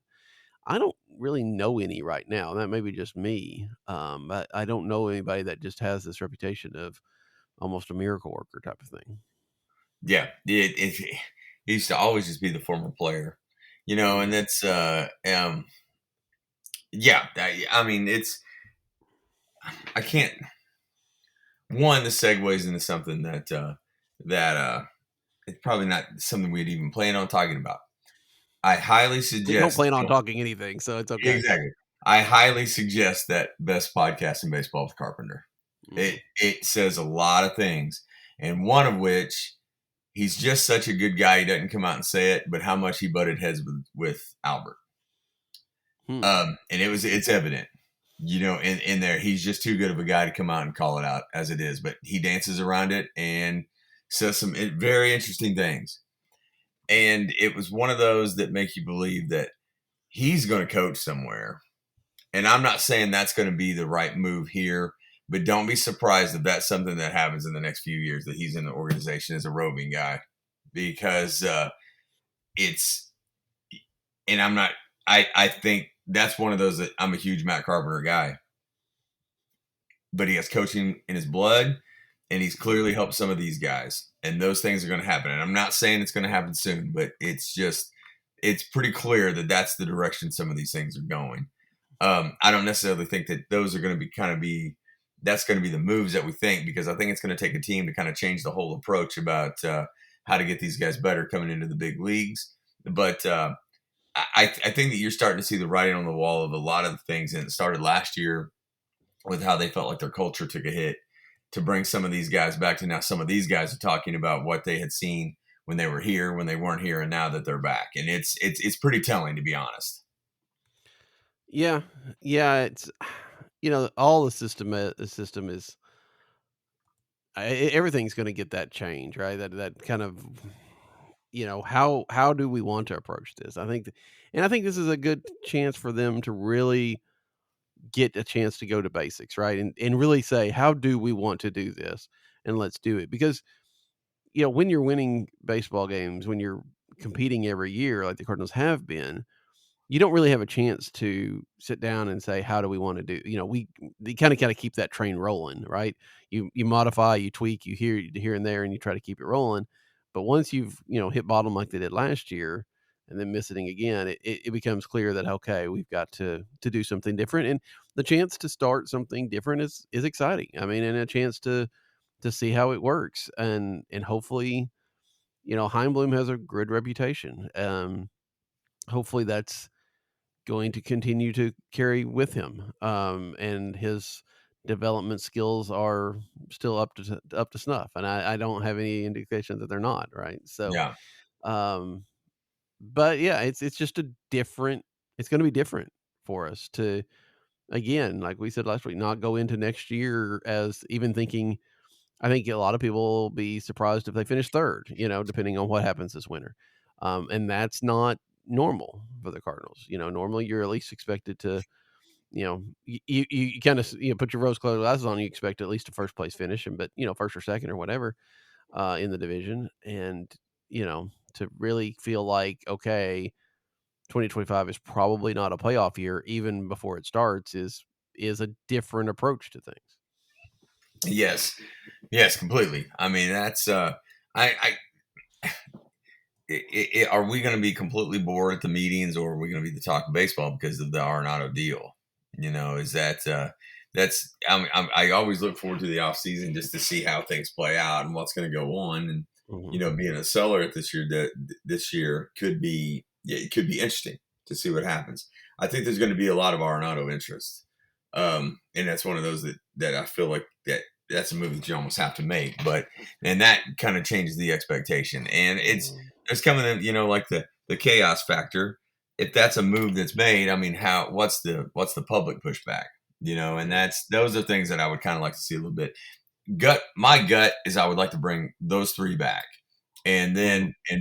I don't really know any right now. That may be just me. But I don't know anybody that just has this reputation of almost a miracle worker type of thing. Yeah, he used to always just be the former player, and Mhm. that's yeah. I mean, I can't. One, this segues into something that it's probably not something we'd even plan on talking about. I highly suggest we don't plan on talking anything, so it's okay. Exactly. I highly suggest that Best Podcast in Baseball with Carpenter. It says a lot of things, and one of which, he's just such a good guy. He doesn't come out and say it, but how much he butted heads with Albert. And it's evident, in there. He's just too good of a guy to come out and call it out as it is, but he dances around it and says some very interesting things. And it was one of those that make you believe that he's going to coach somewhere. And I'm not saying that's going to be the right move here, but don't be surprised if that's something that happens in the next few years, that he's in the organization as a roving guy, because I think that's one of those that I'm a huge Matt Carpenter guy, but he has coaching in his blood, and he's clearly helped some of these guys, and those things are going to happen. And I'm not saying it's going to happen soon, but it's pretty clear that that's the direction some of these things are going. I don't necessarily think that those are going to that's going to be the moves that we think, because I think it's going to take a team to kind of change the whole approach about how to get these guys better coming into the big leagues. But I think that you're starting to see the writing on the wall of a lot of the things, and it started last year with how they felt like their culture took a hit, to bring some of these guys back to now. Some of these guys are talking about what they had seen when they were here, when they weren't here, and now that they're back. And it's pretty telling, to be honest. Yeah. It's, all the system is, everything's going to get that change, right? That kind of, how do we want to approach this? I think this is a good chance for them to really get a chance to go to basics, right? And really say, how do we want to do this? And let's do it. Because, when you're winning baseball games, when you're competing every year, like the Cardinals have been, you don't really have a chance to sit down and say, how do we want to do, you kind of keep that train rolling, right? You modify, you tweak, you here and there, and you try to keep it rolling. But once you've, hit bottom like they did last year, and then missing again, it becomes clear that, okay, we've got to do something different. And the chance to start something different is exciting. I mean, and a chance to see how it works. And hopefully, Heimblum has a good reputation. Hopefully that's going to continue to carry with him. And his development skills are still up to snuff. And I don't have any indication that they're not, right? So, Yeah. But yeah, it's just it's going to be different for us to, again, like we said last week, not go into next year as even thinking. I think a lot of people will be surprised if they finish third, depending on what happens this winter. And that's not normal for the Cardinals. Normally you're at least expected to, you kind of, put your rose-colored glasses on, you expect at least a first place finish, but first or second or whatever in the division. And, to really feel like, okay, 2025 is probably not a playoff year, even before it starts, is a different approach to things. Yes, completely. I mean, that's are we going to be completely bored at the meetings, or are we going to be the talk of baseball because of the Arenado deal? Is that I always look forward to the off season just to see how things play out and what's going to go on. And being a seller at this year could be interesting to see what happens. I think there's going to be a lot of Arenado interest, and that's one of those that I feel like that's a move that you almost have to make. And that kind of changes the expectation, and it's coming in, like the chaos factor. If that's a move that's made, I mean, what's the public pushback? And those are things that I would kind of like to see a little bit. My gut is I would like to bring those three back and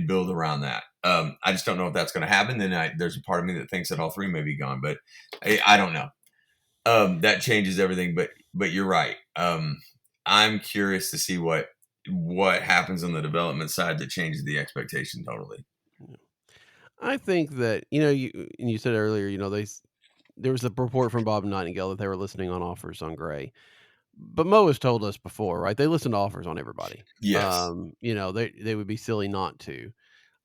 build around that. I just don't know if that's going to happen. Then there's a part of me that thinks that all three may be gone, but I don't know. That changes everything, but you're right. I'm curious to see what happens on the development side that changes the expectation totally. I think that, you said earlier, there was a report from Bob Nightingale that they were listening on offers on Gray. But Mo has told us before, right? They listen to offers on everybody. Yes. They would be silly not to.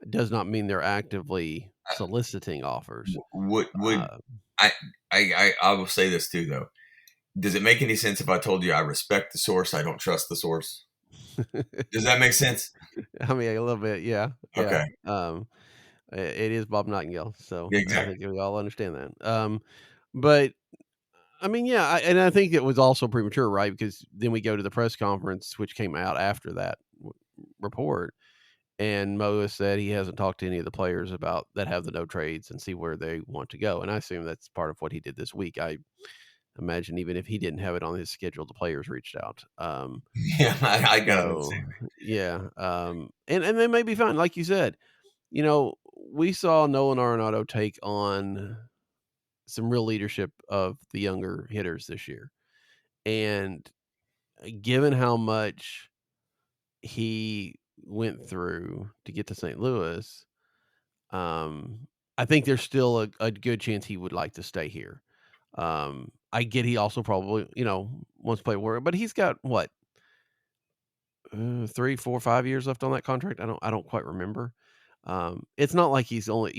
It does not mean they're actively soliciting offers. I will say this too, though. Does it make any sense if I told you I respect the source, I don't trust the source? Does that make sense? I mean, a little bit, yeah, yeah. Okay. It is Bob Nightingale, so I Exactly. think we all understand that. But I mean, yeah, and I think it was also premature, right? Because then we go to the press conference, which came out after that report, and Moa said he hasn't talked to any of the players about that have the no trades and see where they want to go. And I assume that's part of what he did this week. I imagine even if he didn't have it on his schedule, the players reached out. Yeah, I got to So say. yeah, and they may be fine, like you said. We saw Nolan Arenado take on some real leadership of the younger hitters this year, and given how much he went through to get to St. Louis, um, I think there's still a good chance he would like to stay here. I get he also probably, wants to play where, but he's got what, 3, 4, 5 years left on that contract. I don't quite remember. It's not like he's only,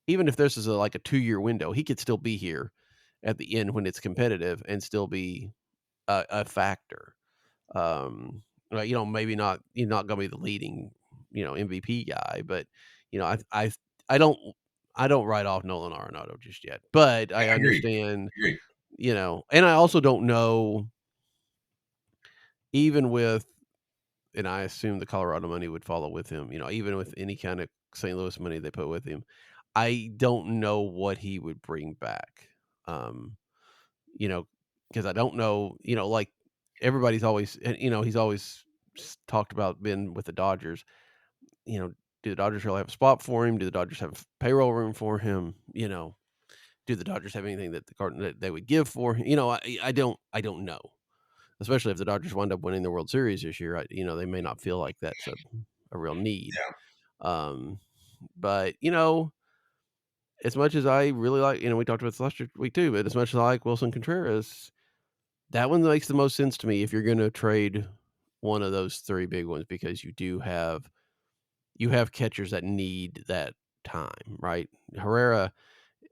even if this is like a 2-year window, he could still be here at the end when it's competitive and still be a factor. Maybe not, you're not gonna be the leading, MVP guy, but you know, I don't I don't write off Nolan Arenado just yet. But I I agree. understand, Agree. and I also don't know, even with, and I assume the Colorado money would follow with him, even with any kind of St. Louis money they put with him. I don't know what he would bring back. Um, you know, because I don't know, like everybody's always, he's always talked about being with the Dodgers. You know, do the Dodgers really have a spot for him? Do the Dodgers have payroll room for him? Do the Dodgers have anything that the Cardinals that they would give for him? I don't know. Especially if the Dodgers wind up winning the World Series this year, they may not feel like that's a real need. Yeah. Um, but as much as I really like, we talked about this last week too, but as much as I like Wilson Contreras, that one makes the most sense to me if you're going to trade one of those three big ones, because you have catchers that need that time, right? Herrera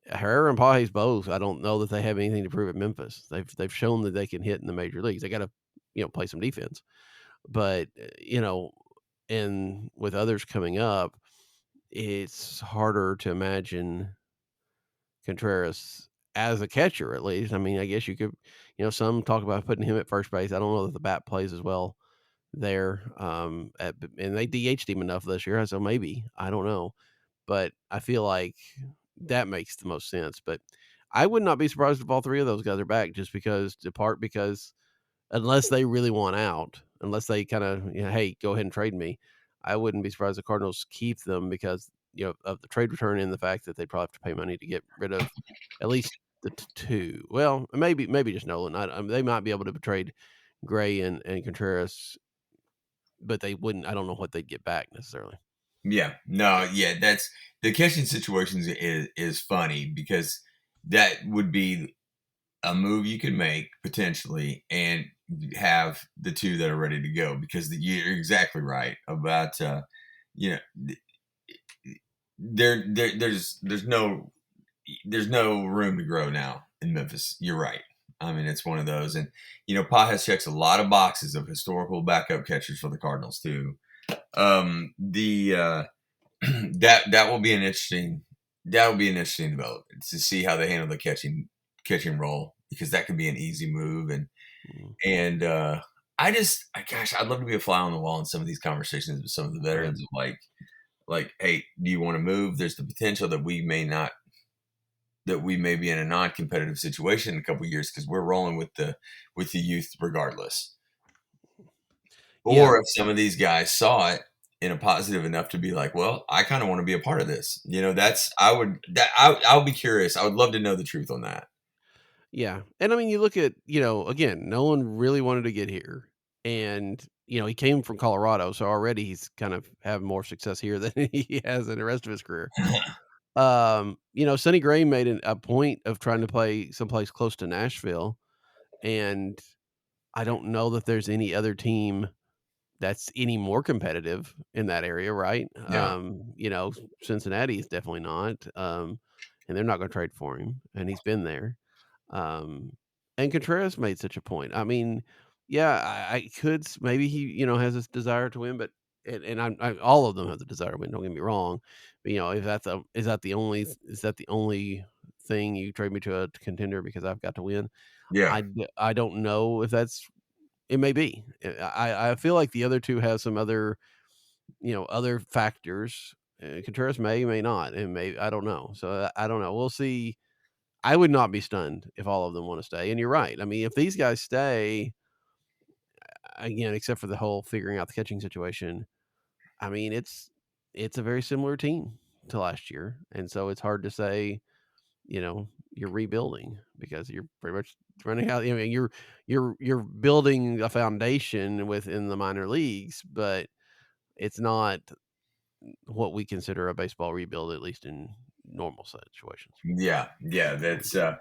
and Pages both. I don't know that they have anything to prove at Memphis. They've shown that they can hit in the major leagues. They got to play some defense, but and with others coming up, it's harder to imagine Contreras as a catcher, at least. I mean, I guess you could, some talk about putting him at first base. I don't know that the bat plays as well there. And they DH'd him enough this year, so maybe, I don't know. But I feel like that makes the most sense. But I would not be surprised if all three of those guys are back, just because unless they really want out, unless they kind of, hey, go ahead and trade me, I wouldn't be surprised if the Cardinals keep them because, of the trade return and the fact that they'd probably have to pay money to get rid of at least the two. Well, maybe just Nolan. They might be able to trade Gray and Contreras, but they wouldn't. I don't know what they'd get back necessarily. Yeah. No, yeah, that's the catching situations is funny because that would be a move you could make potentially and have the two that are ready to go because you're exactly right about you know there's no room to grow now in Memphis. You're right. I mean, it's one of those, and Pages checks a lot of boxes of historical backup catchers for the Cardinals too. The that will be an interesting development to see how they handle the catching role because that could be an easy move Mm, and gosh, I'd love to be a fly on the wall in some of these conversations with some of the right. veterans of like, hey, do you want to move? There's the potential that we may be in a non-competitive situation in a couple of years because we're rolling with the youth regardless. Yeah. Or if some of these guys saw it in a positive enough to be like, well, I kind of want to be a part of this. I'll be curious. I would love to know the truth on that. Yeah. And I mean, you look at, again, no one really wanted to get here. And, he came from Colorado. So already he's kind of having more success here than he has in the rest of his career. Sonny Gray made a point of trying to play someplace close to Nashville. And I don't know that there's any other team that's any more competitive in that area, right? Yeah. Cincinnati is definitely not. And they're not going to trade for him. And he's been there. Um, and Contreras made such a point. I mean, Yeah, I could maybe he, has this desire to win, but and all of them have the desire to win. Don't get me wrong, but if that's is that the only thing you trade me to a contender because I've got to win? Yeah, I don't know if that's it may be. I feel like the other two have some other other factors. Contreras may not, and may I don't know. So I don't know. We'll see. I would not be stunned if all of them want to stay. And you're right. I mean, if these guys stay again, except for the whole figuring out the catching situation, I mean, it's a very similar team to last year, and so it's hard to say, you're rebuilding because you're pretty much running out. I mean, you're building a foundation within the minor leagues, but it's not what we consider a baseball rebuild, at least in normal situations. yeah. That's yeah.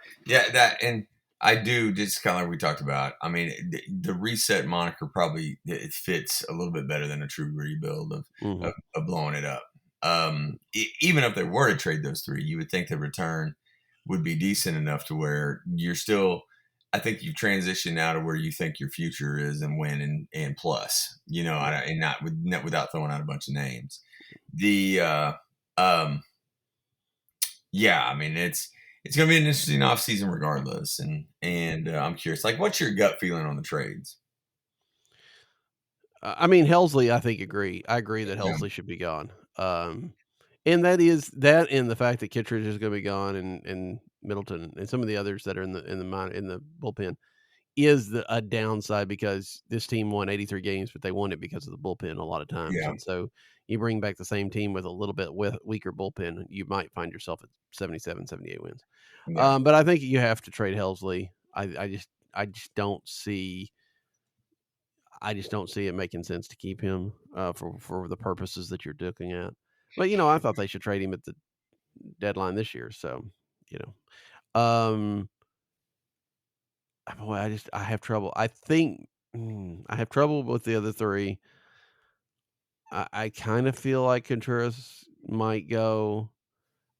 That and I do just kind of like we talked about. I mean, the reset moniker probably it fits a little bit better than a true rebuild of Hmm. of blowing it up. Even if they were to trade those three, you would think the return would be decent enough to where you're still. I think you've transitioned now to where you think your future is and win and plus, Yeah. and not without throwing out a bunch of names. The um, yeah, I mean it's going to be an interesting offseason regardless, and I'm curious, like, what's your gut feeling on the trades? I mean, Helsley, I think I agree that Yeah, Helsley should be gone. And that is that, and the fact that Kittredge is going to be gone, and Middleton, and some of the others that are in the bullpen is a downside because this team won 83 games, but they won it because of the bullpen a lot of times. yeah, And so you bring back the same team with a little bit weaker bullpen, you might find yourself at 77, 78 wins. yeah, But I think you have to trade Helsley. I just don't see it making sense to keep him for the purposes that you're looking at. But I thought they should trade him at the deadline this year. So you um, boy, I have trouble. I think I have trouble with the other three. I kind of feel like Contreras might go.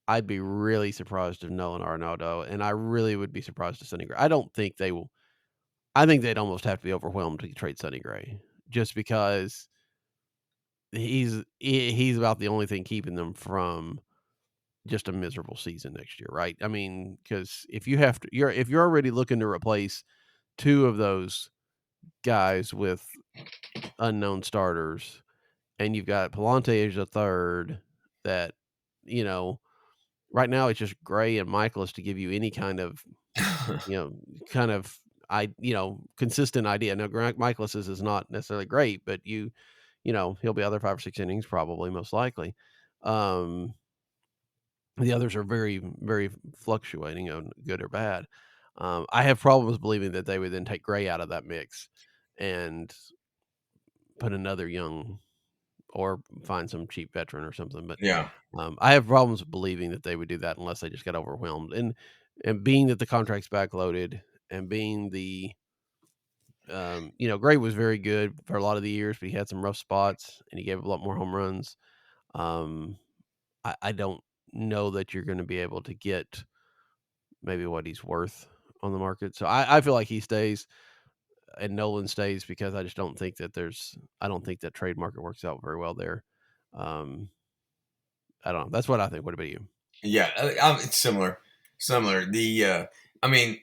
I'd be really surprised if Nolan Arenado, and I really would be surprised if Sonny Gray. I don't think they will. I think they'd almost have to be overwhelmed to trade Sonny Gray, just because he's about the only thing keeping them from just a miserable season next year, right? I mean, because if you have to, if you're already looking to replace two of those guys with unknown starters, and you've got Palante as a third, that you know right now it's just Gray and Michaelis to give you any kind of you know kind of consistent idea. Now, Michaelis is not necessarily great, but he'll be other 5 or 6 innings probably, most likely. Um, the others are very, very fluctuating on good or bad. I have problems believing that they would then take Gray out of that mix and put another young or find some cheap veteran or something. But yeah, I have problems believing that they would do that unless they just got overwhelmed. And being that the contract's backloaded, and being Gray was very good for a lot of the years, but he had some rough spots and he gave a lot more home runs. Um, I don't know that you're going to be able to get maybe what he's worth on the market. So I feel like he stays and Nolan stays because I just don't think that I don't think that trade market works out very well there. Um, I don't know. That's what I think. What about you? yeah. It's similar. I mean,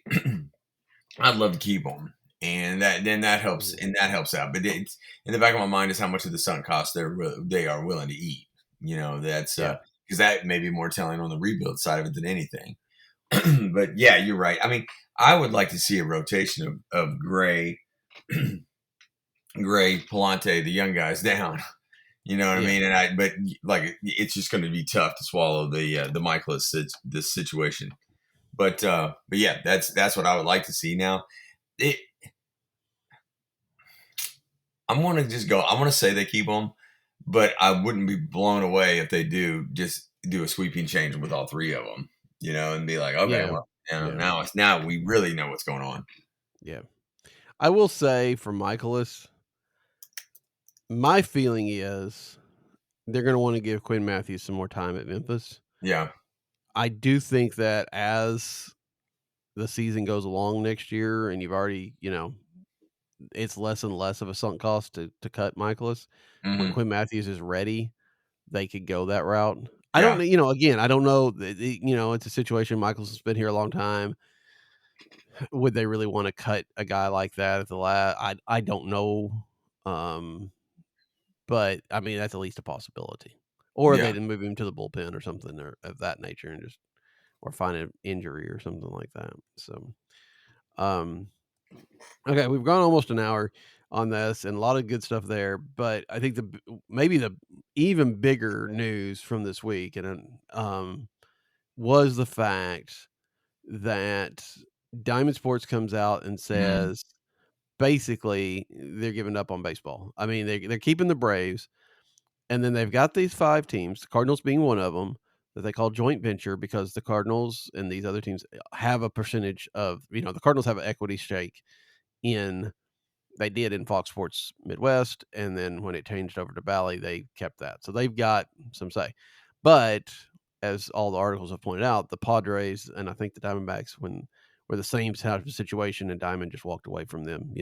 I'd love to keep them, and that helps, Mhm. and that helps out. But it's in the back of my mind is how much of the sunk cost they are willing to eat. That's Yeah. because that may be more telling on the rebuild side of it than anything. But yeah, you're right. I mean, I would like to see a rotation of Gray, Palante, the young guys down. You know what I Yeah. mean? But like, it's just going to be tough to swallow the Michaelis this situation. But yeah, that's what I would like to see. Now, it, I'm going to just go. I want to say they keep them, but I wouldn't be blown away if they do just do a sweeping change with all three of them. And be like, okay, Yeah. well, Yeah. now we really know what's going on. Yeah. I will say for Michaelis, my feeling is they're going to want to give Quinn Matthews some more time at Memphis. Yeah, I do think that as the season goes along next year, and you've already, it's less and less of a sunk cost to cut Michaelis. When Hmm. Quinn Matthews is ready, they could go that route. I don't Yeah. know, again, I don't know, it's a situation. Michaelis has been here a long time. Would they really want to cut a guy like that at the last? I don't know. Um, but I mean, that's at least a possibility. Or Yeah. they'd move him to the bullpen or something or of that nature and just or find an injury or something like that. So, um, okay, we've gone almost an hour on this and a lot of good stuff there. But I think maybe the even bigger news from this week was the fact that Diamond Sports comes out and Mhm. says basically they're giving up on baseball. I mean, they're keeping the Braves, and then they've got these 5 teams, the Cardinals being one of them, that they call joint venture because the Cardinals and these other teams have a percentage of, the Cardinals have an equity stake in they did in Fox Sports Midwest, and then when it changed over to Bally, they kept that. So they've got some say. But as all the articles have pointed out, the Padres and I think the Diamondbacks were the same type of situation, and Diamond just walked away from them,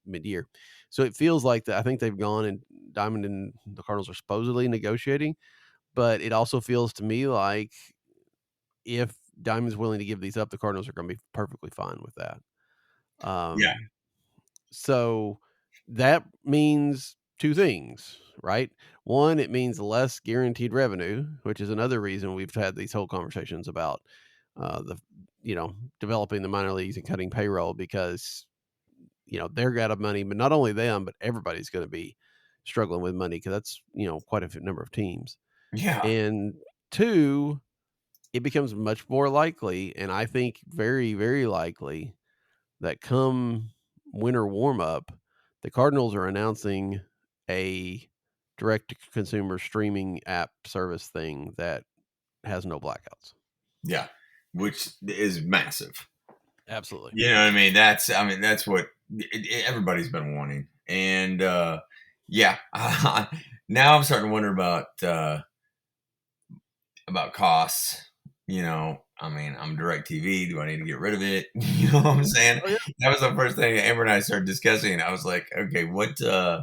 mid year. So it feels like that. I think they've gone and Diamond and the Cardinals are supposedly negotiating, but it also feels to me like if Diamond's willing to give these up, the Cardinals are going to be perfectly fine with that. Yeah. Um, so that means 2 things, right? One, it means less guaranteed revenue, which is another reason we've had these whole conversations about the developing the minor leagues and cutting payroll because they're out of money, but not only them, but everybody's going to be struggling with money because that's quite a number of teams. Yeah. And 2, it becomes much more likely, and I think very, very likely that come winter warm up, the Cardinals are announcing a direct to consumer streaming app service thing that has no blackouts. Yeah. Which is massive. Absolutely. You know what I mean, that's what everybody's been wanting. And yeah, now I'm starting to wonder about costs. I mean, I'm DirecTV. Do I need to get rid of it? You know what I'm saying? Oh, yeah. That was the first thing Amber and I started discussing. I was like, okay, what do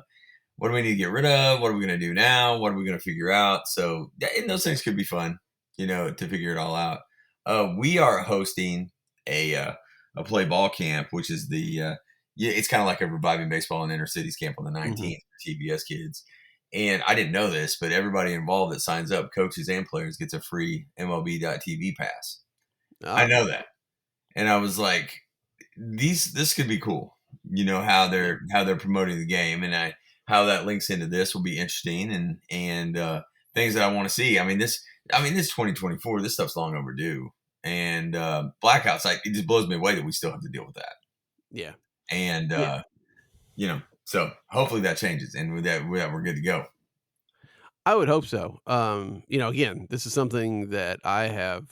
we need to get rid of? What are we going to do now? What are we going to figure out? So, and those things could be fun, to figure it all out. We are hosting a play ball camp, which is it's kind of like a reviving baseball in inner cities camp on the Mhm. 19th for TBS kids. And I didn't know this, but everybody involved that signs up, coaches and players, gets a free MLB.TV pass. I Ah, know that, and I was like, this could be cool. How yeah. they're promoting the game, and how that links into this will be interesting, and things that I want to see. This 2024. This stuff's long overdue, and blackouts. It just blows me away that we still have to deal with that. Yeah. And Yeah. so hopefully that changes, and with that we're good to go. I would hope so. Again, this is something that I have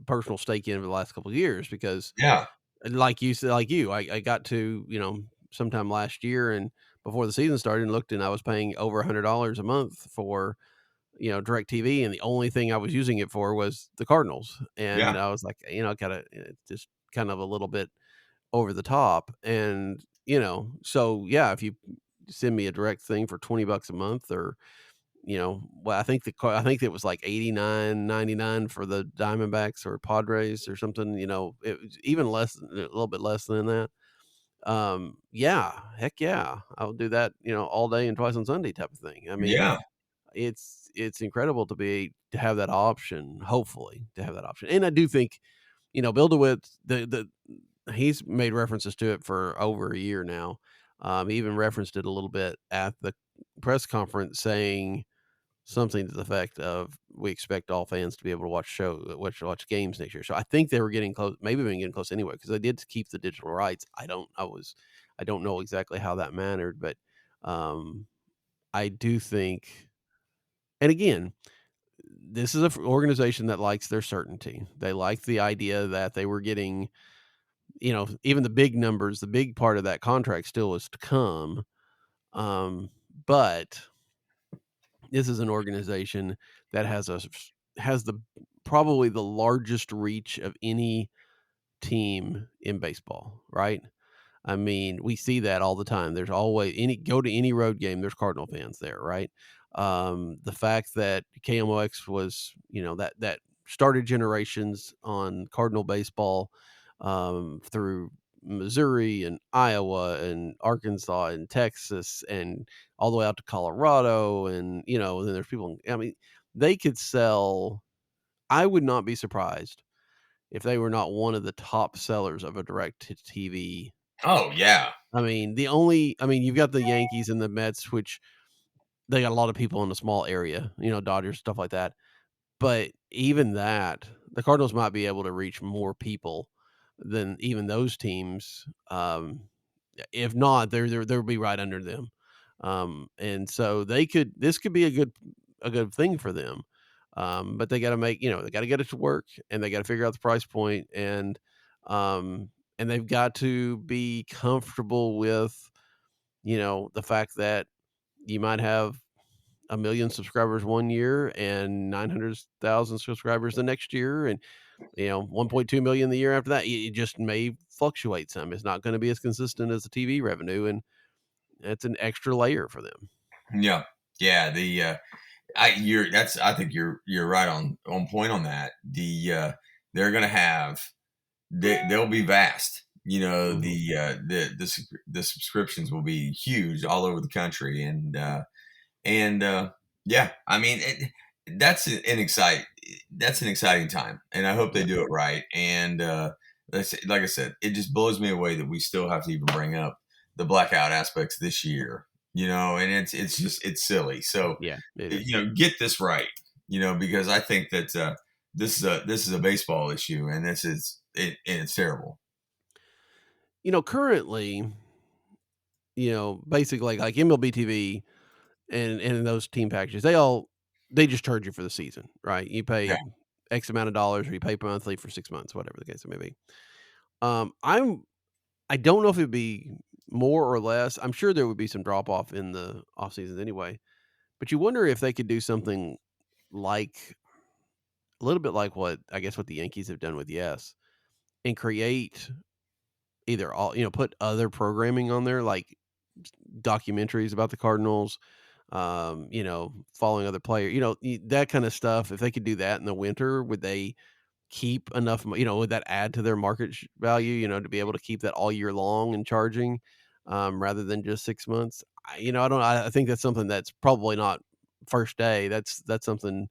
personal stake in over the last couple of years because Yeah, like you said, I got to, sometime last year and before the season started and looked and I was paying over $100 a month for, DirecTV. And the only thing I was using it for was the Cardinals. And yeah, I was like, it's just kind of a little bit over the top. And, so yeah, if you send me a direct thing for $20 a month or, well, I think it was like 89.99 for the Diamondbacks or Padres or something, it was even less, a little bit less than that. Yeah, heck yeah, I'll do that, all day and twice on Sunday type of thing. I mean, yeah, it's incredible to have that option, hopefully to have that option. And I do think, Bill DeWitt, he's made references to it for over a year now. He even referenced it a little bit at the press conference saying something to the effect of we expect all fans to be able to watch games next year. So I think they were getting close, maybe been getting close anyway, because they did keep the digital rights. I don't know exactly how that mattered, but um, I do think, and again, this is an organization that likes their certainty. They like the idea that they were getting, even the big numbers, the big part of that contract still is to come. But this is an organization that has the probably the largest reach of any team in baseball, right? I mean, we see that all the time. There's always go to any road game, there's Cardinal fans there, right? The fact that KMOX was, that started generations on Cardinal baseball, through Missouri and Iowa and Arkansas and Texas and all the way out to Colorado. And, then there's people, I mean, they could sell. I would not be surprised if they were not one of the top sellers of a direct to TV. Oh yeah. I mean, you've got the Yankees and the Mets, which they got a lot of people in a small area, Dodgers, stuff like that. But even that, the Cardinals might be able to reach more people than even those teams. If not, they'll be right under them. And so this could be a good thing for them. But they got to they got to get it to work, and they got to figure out the price point, um, and they've got to be comfortable with, the fact that you might have 1 million subscribers one year and 900,000 subscribers the next year, and 1.2 million the year after that. It just may fluctuate some. It's not going to be as consistent as the TV revenue, and it's an extra layer for them. Yeah. Yeah. I think you're right on point on that. They're going to have, they'll be vast. Mhm. The subscriptions will be huge all over the country. And yeah, I mean, that's an exciting time. And I hope they Yeah. do it right. And, like I said, it just blows me away that we still have to even bring up the blackout aspects this year, and it's silly. So, Yeah, it is. get this right, because I think that this is a baseball issue, and and it's terrible. Currently, basically like MLB TV and those team packages, they just charge you for the season, right? You Yeah. pay X amount of dollars, or you pay monthly for 6 months, whatever the case may be. I don't know if it'd be more or less. I'm sure there would be some drop off in the off seasons anyway, but you wonder if they could do something like a little bit like what the Yankees have done with Yes, and create either put other programming on there, like documentaries about the Cardinals, following other players, that kind of stuff. If they could do that in the winter, would they keep enough, would that add to their market value, to be able to keep that all year long and charging, rather than just 6 months? I think that's something that's probably not first day. That's something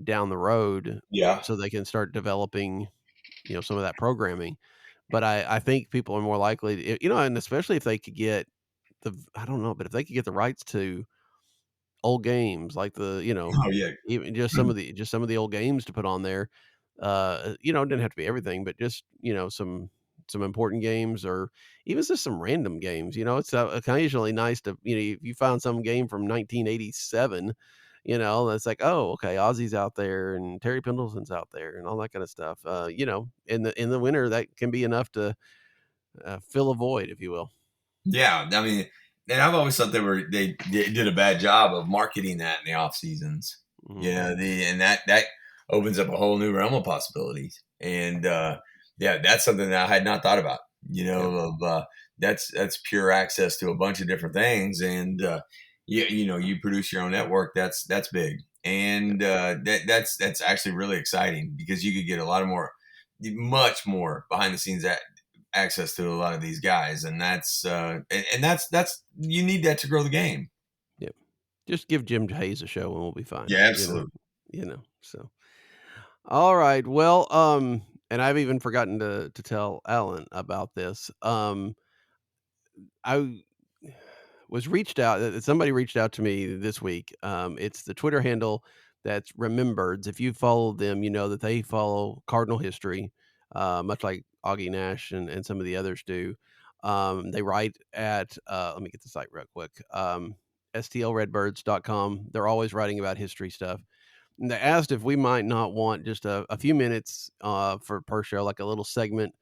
down the road, Yeah. so they can start developing, some of that programming. But I think people are more likely to, and especially if they could get I don't know, but if they could get the rights to old games, like Oh yeah. even just some of the old games to put on there. It didn't have to be everything, but just, some important games, or even just some random games. It's occasionally nice to, if you found some game from 1987, that's like, oh, okay, Ozzy's out there and Terry Pendleton's out there and all that kind of stuff. In the winter, that can be enough to fill a void, if you will. Yeah, I mean, and I've always thought they did a bad job of marketing that in the off seasons. Mhm. And that opens up a whole new realm of possibilities. And yeah, that's something that I had not thought about. Yeah. Of that's pure access to a bunch of different things, and you produce your own network. That's big, and that's actually really exciting because you could get a lot of much more behind the scenes access to a lot of these guys, and that's you need that to grow the game. Yeah. Just give Jim Hayes a show and we'll be fine, Yeah, absolutely. so. All right. Well, and I've even forgotten to tell Alan about this. I was reached out somebody reached out to me this week. It's the Twitter handle that's Remembirds. If you follow them, you know that they follow Cardinal history, much like Augie Nash and some of the others do. They write at let me get the site real quick. stlredbirds.com. They're always writing about history stuff. And they asked if we might not want just a few minutes for per show, like a little segment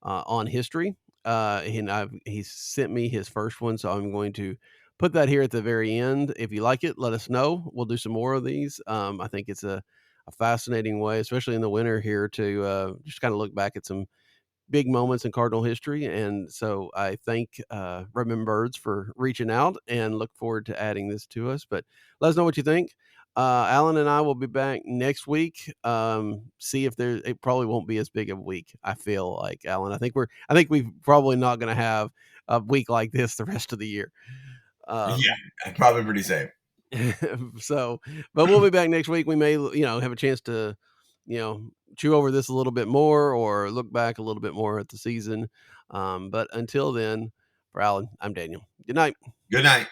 on history. He sent me his first one, so I'm going to put that here at the very end. If you like it, let us know. We'll do some more of these. I think it's a fascinating way, especially in the winter here, to just kind of look back at some big moments in Cardinal history. And so I thank Redmond Birds for reaching out and look forward to adding this to us. But let us know what you think. Alan and I will be back next week. See if it probably won't be as big of a week. I feel like, Alan, I think we're probably not going to have a week like this the rest of the year. Yeah, probably pretty safe. So, but we'll be back next week. We may, have a chance to, chew over this a little bit more or look back a little bit more at the season. But until then, for Alan, I'm Daniel. Good night. Good night.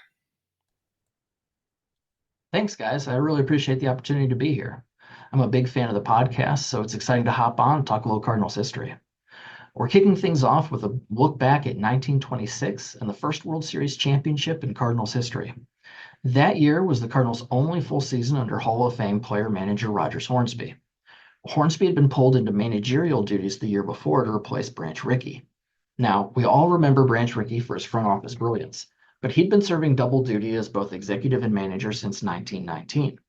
Thanks, guys. I really appreciate the opportunity to be here. I'm a big fan of the podcast, so it's exciting to hop on and talk a little Cardinals history. We're kicking things off with a look back at 1926 and the first World Series championship in Cardinals history. That year was the Cardinals' only full season under Hall of Fame player-manager Rogers Hornsby. Hornsby had been pulled into managerial duties the year before to replace Branch Rickey. Now, we all remember Branch Rickey for his front office brilliance, but he'd been serving double duty as both executive and manager since 1919.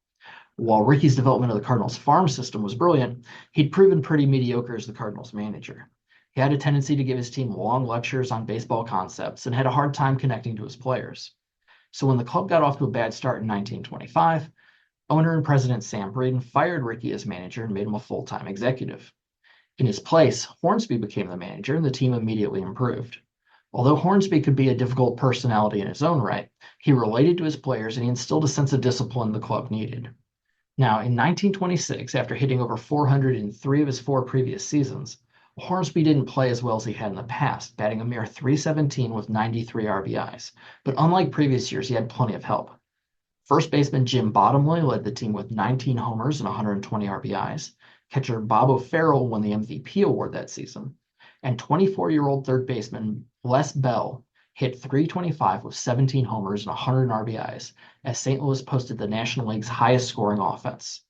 While Rickey's development of the Cardinals farm system was brilliant, he'd proven pretty mediocre as the Cardinals manager. He had a tendency to give his team long lectures on baseball concepts and had a hard time connecting to his players. So when the club got off to a bad start in 1925, owner and president Sam Braden fired Rickey as manager and made him a full-time executive. In his place, Hornsby became the manager and the team immediately improved. Although Hornsby could be a difficult personality in his own right, he related to his players and he instilled a sense of discipline the club needed. Now, in 1926, after hitting over 400 in 3 of his 4 previous seasons, Hornsby didn't play as well as he had in the past, batting a mere .317 with 93 RBIs. But unlike previous years, he had plenty of help. First baseman Jim Bottomley led the team with 19 homers and 120 RBIs. Catcher Bob O'Farrell won the MVP award that season. And 24-year-old third baseman Les Bell hit .325 with 17 homers and 100 RBIs, as St. Louis posted the National League's highest scoring offense.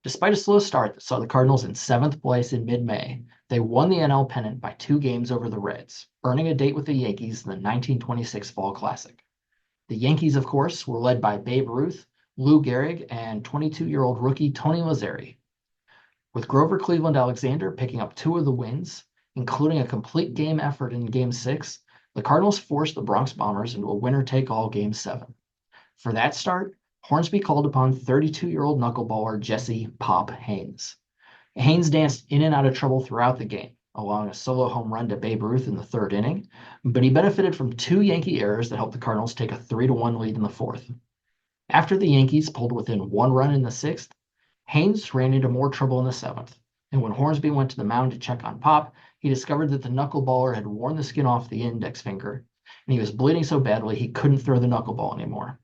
Despite a slow start that saw the Cardinals in 7th place in mid-May, they won the NL pennant by 2 games over the Reds, earning a date with the Yankees in the 1926 Fall Classic. The Yankees, of course, were led by Babe Ruth, Lou Gehrig, and 22-year-old rookie Tony Lazzeri. With Grover Cleveland Alexander picking up 2 of the wins, including a complete game effort in Game 6, the Cardinals forced the Bronx Bombers into a winner-take-all Game 7. For that start, Hornsby called upon 32-year-old knuckleballer Jesse "Pop" Haynes. Haynes danced in and out of trouble throughout the game, allowing a solo home run to Babe Ruth in the 3rd inning, but he benefited from 2 Yankee errors that helped the Cardinals take a 3-1 lead in the 4th. After the Yankees pulled within 1 run in the 6th, Haynes ran into more trouble in the 7th, and when Hornsby went to the mound to check on Pop, he discovered that the knuckleballer had worn the skin off the index finger, and he was bleeding so badly he couldn't throw the knuckleball anymore.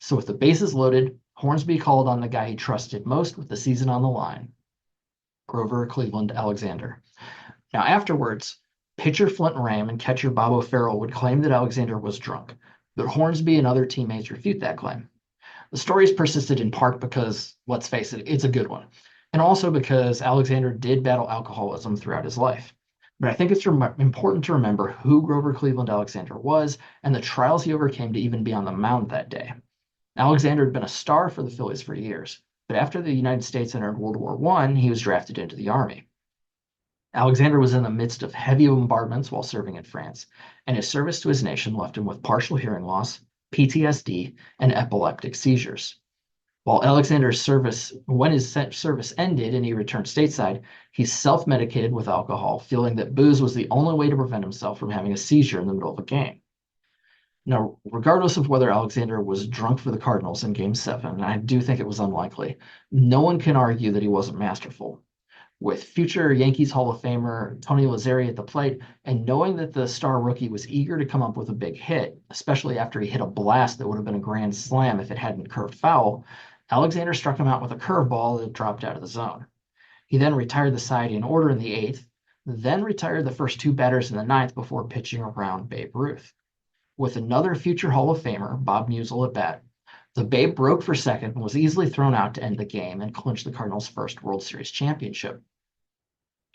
So with the bases loaded, Hornsby called on the guy he trusted most with the season on the line, Grover Cleveland Alexander. Now afterwards, pitcher Flint Ram and catcher Bob O'Farrell would claim that Alexander was drunk, but Hornsby and other teammates refute that claim. The story's persisted in part because, let's face it, it's a good one, and also because Alexander did battle alcoholism throughout his life. But I think it's important to remember who Grover Cleveland Alexander was and the trials he overcame to even be on the mound that day. Alexander had been a star for the Phillies for years, but after the United States entered World War I, he was drafted into the Army. Alexander was in the midst of heavy bombardments while serving in France, and his service to his nation left him with partial hearing loss, PTSD, and epileptic seizures. When his service ended and he returned stateside, he self-medicated with alcohol, feeling that booze was the only way to prevent himself from having a seizure in the middle of a game. Now, regardless of whether Alexander was drunk for the Cardinals in Game 7, and I do think it was unlikely, no one can argue that he wasn't masterful. With future Yankees Hall of Famer Tony Lazzeri at the plate, and knowing that the star rookie was eager to come up with a big hit, especially after he hit a blast that would have been a grand slam if it hadn't curved foul, Alexander struck him out with a curveball that dropped out of the zone. He then retired the side in order in the 8th, then retired the first 2 batters in the 9th before pitching around Babe Ruth. With another future Hall of Famer, Bob Musial, at bat, the Babe broke for second and was easily thrown out to end the game and clinch the Cardinals' first World Series championship.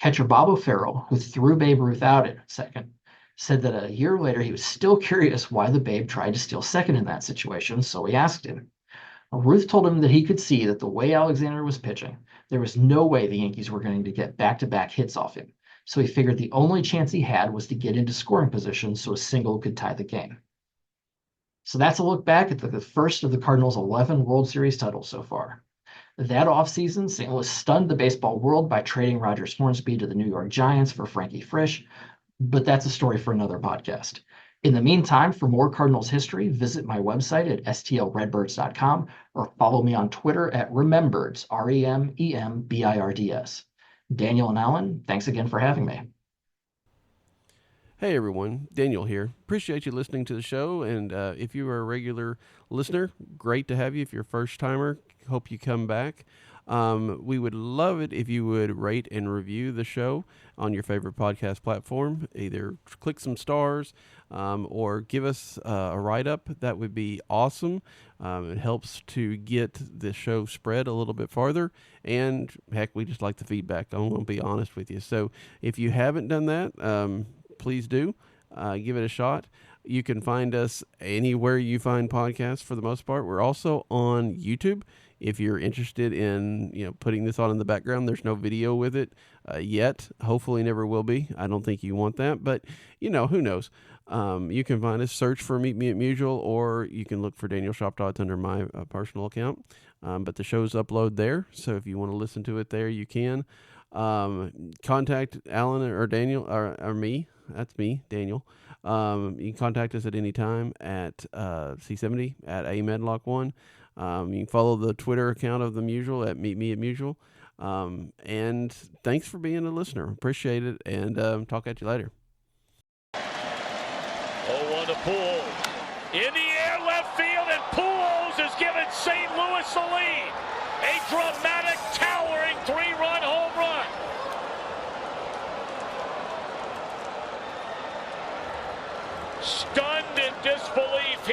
Catcher Bob O'Farrell, who threw Babe Ruth out at second, said that a year later he was still curious why the Babe tried to steal second in that situation, so he asked him. Ruth told him that he could see that the way Alexander was pitching, there was no way the Yankees were going to get back-to-back hits off him, So he figured the only chance he had was to get into scoring position so a single could tie the game. So that's a look back at the first of the Cardinals' 11 World Series titles so far. That offseason, St. Louis stunned the baseball world by trading Rogers Hornsby to the New York Giants for Frankie Frisch, but that's a story for another podcast. In the meantime, for more Cardinals history, visit my website at stlredbirds.com or follow me on Twitter at Remembirds, REMEMBIRDS. Daniel and Alan, thanks again for having me. Hey everyone, Daniel here. Appreciate you listening to the show, and if you are a regular listener, great to have you. If you're a first timer, hope you come back. We would love it if you would rate and review the show on your favorite podcast platform. Either click some stars or give us a write-up. That would be awesome. It helps to get the show spread a little bit farther, and heck, we just like the feedback. I'm going to be honest with you. So if you haven't done that, please do. Give it a shot. You can find us anywhere you find podcasts for the most part. We're also on YouTube. If you're interested in, putting this on in the background, there's no video with it yet. Hopefully never will be. I don't think you want that, but who knows? You can find us, search for Meet Me at Musial, or you can look for Daniel Shoptaw under my personal account. But the shows upload there, so if you want to listen to it there, you can. Contact Alan or Daniel or me. That's me, Daniel. You can contact us at any time at C70 at amedlock1. You can follow the Twitter account of the Musial at Meet Me at Musial. And thanks for being a listener. Appreciate it, and talk at you later. 0-1 to Poole. In the air, left field, and Pujols has given St. Louis the lead. A dramatic, towering 3-run home run. Stunned in disbelief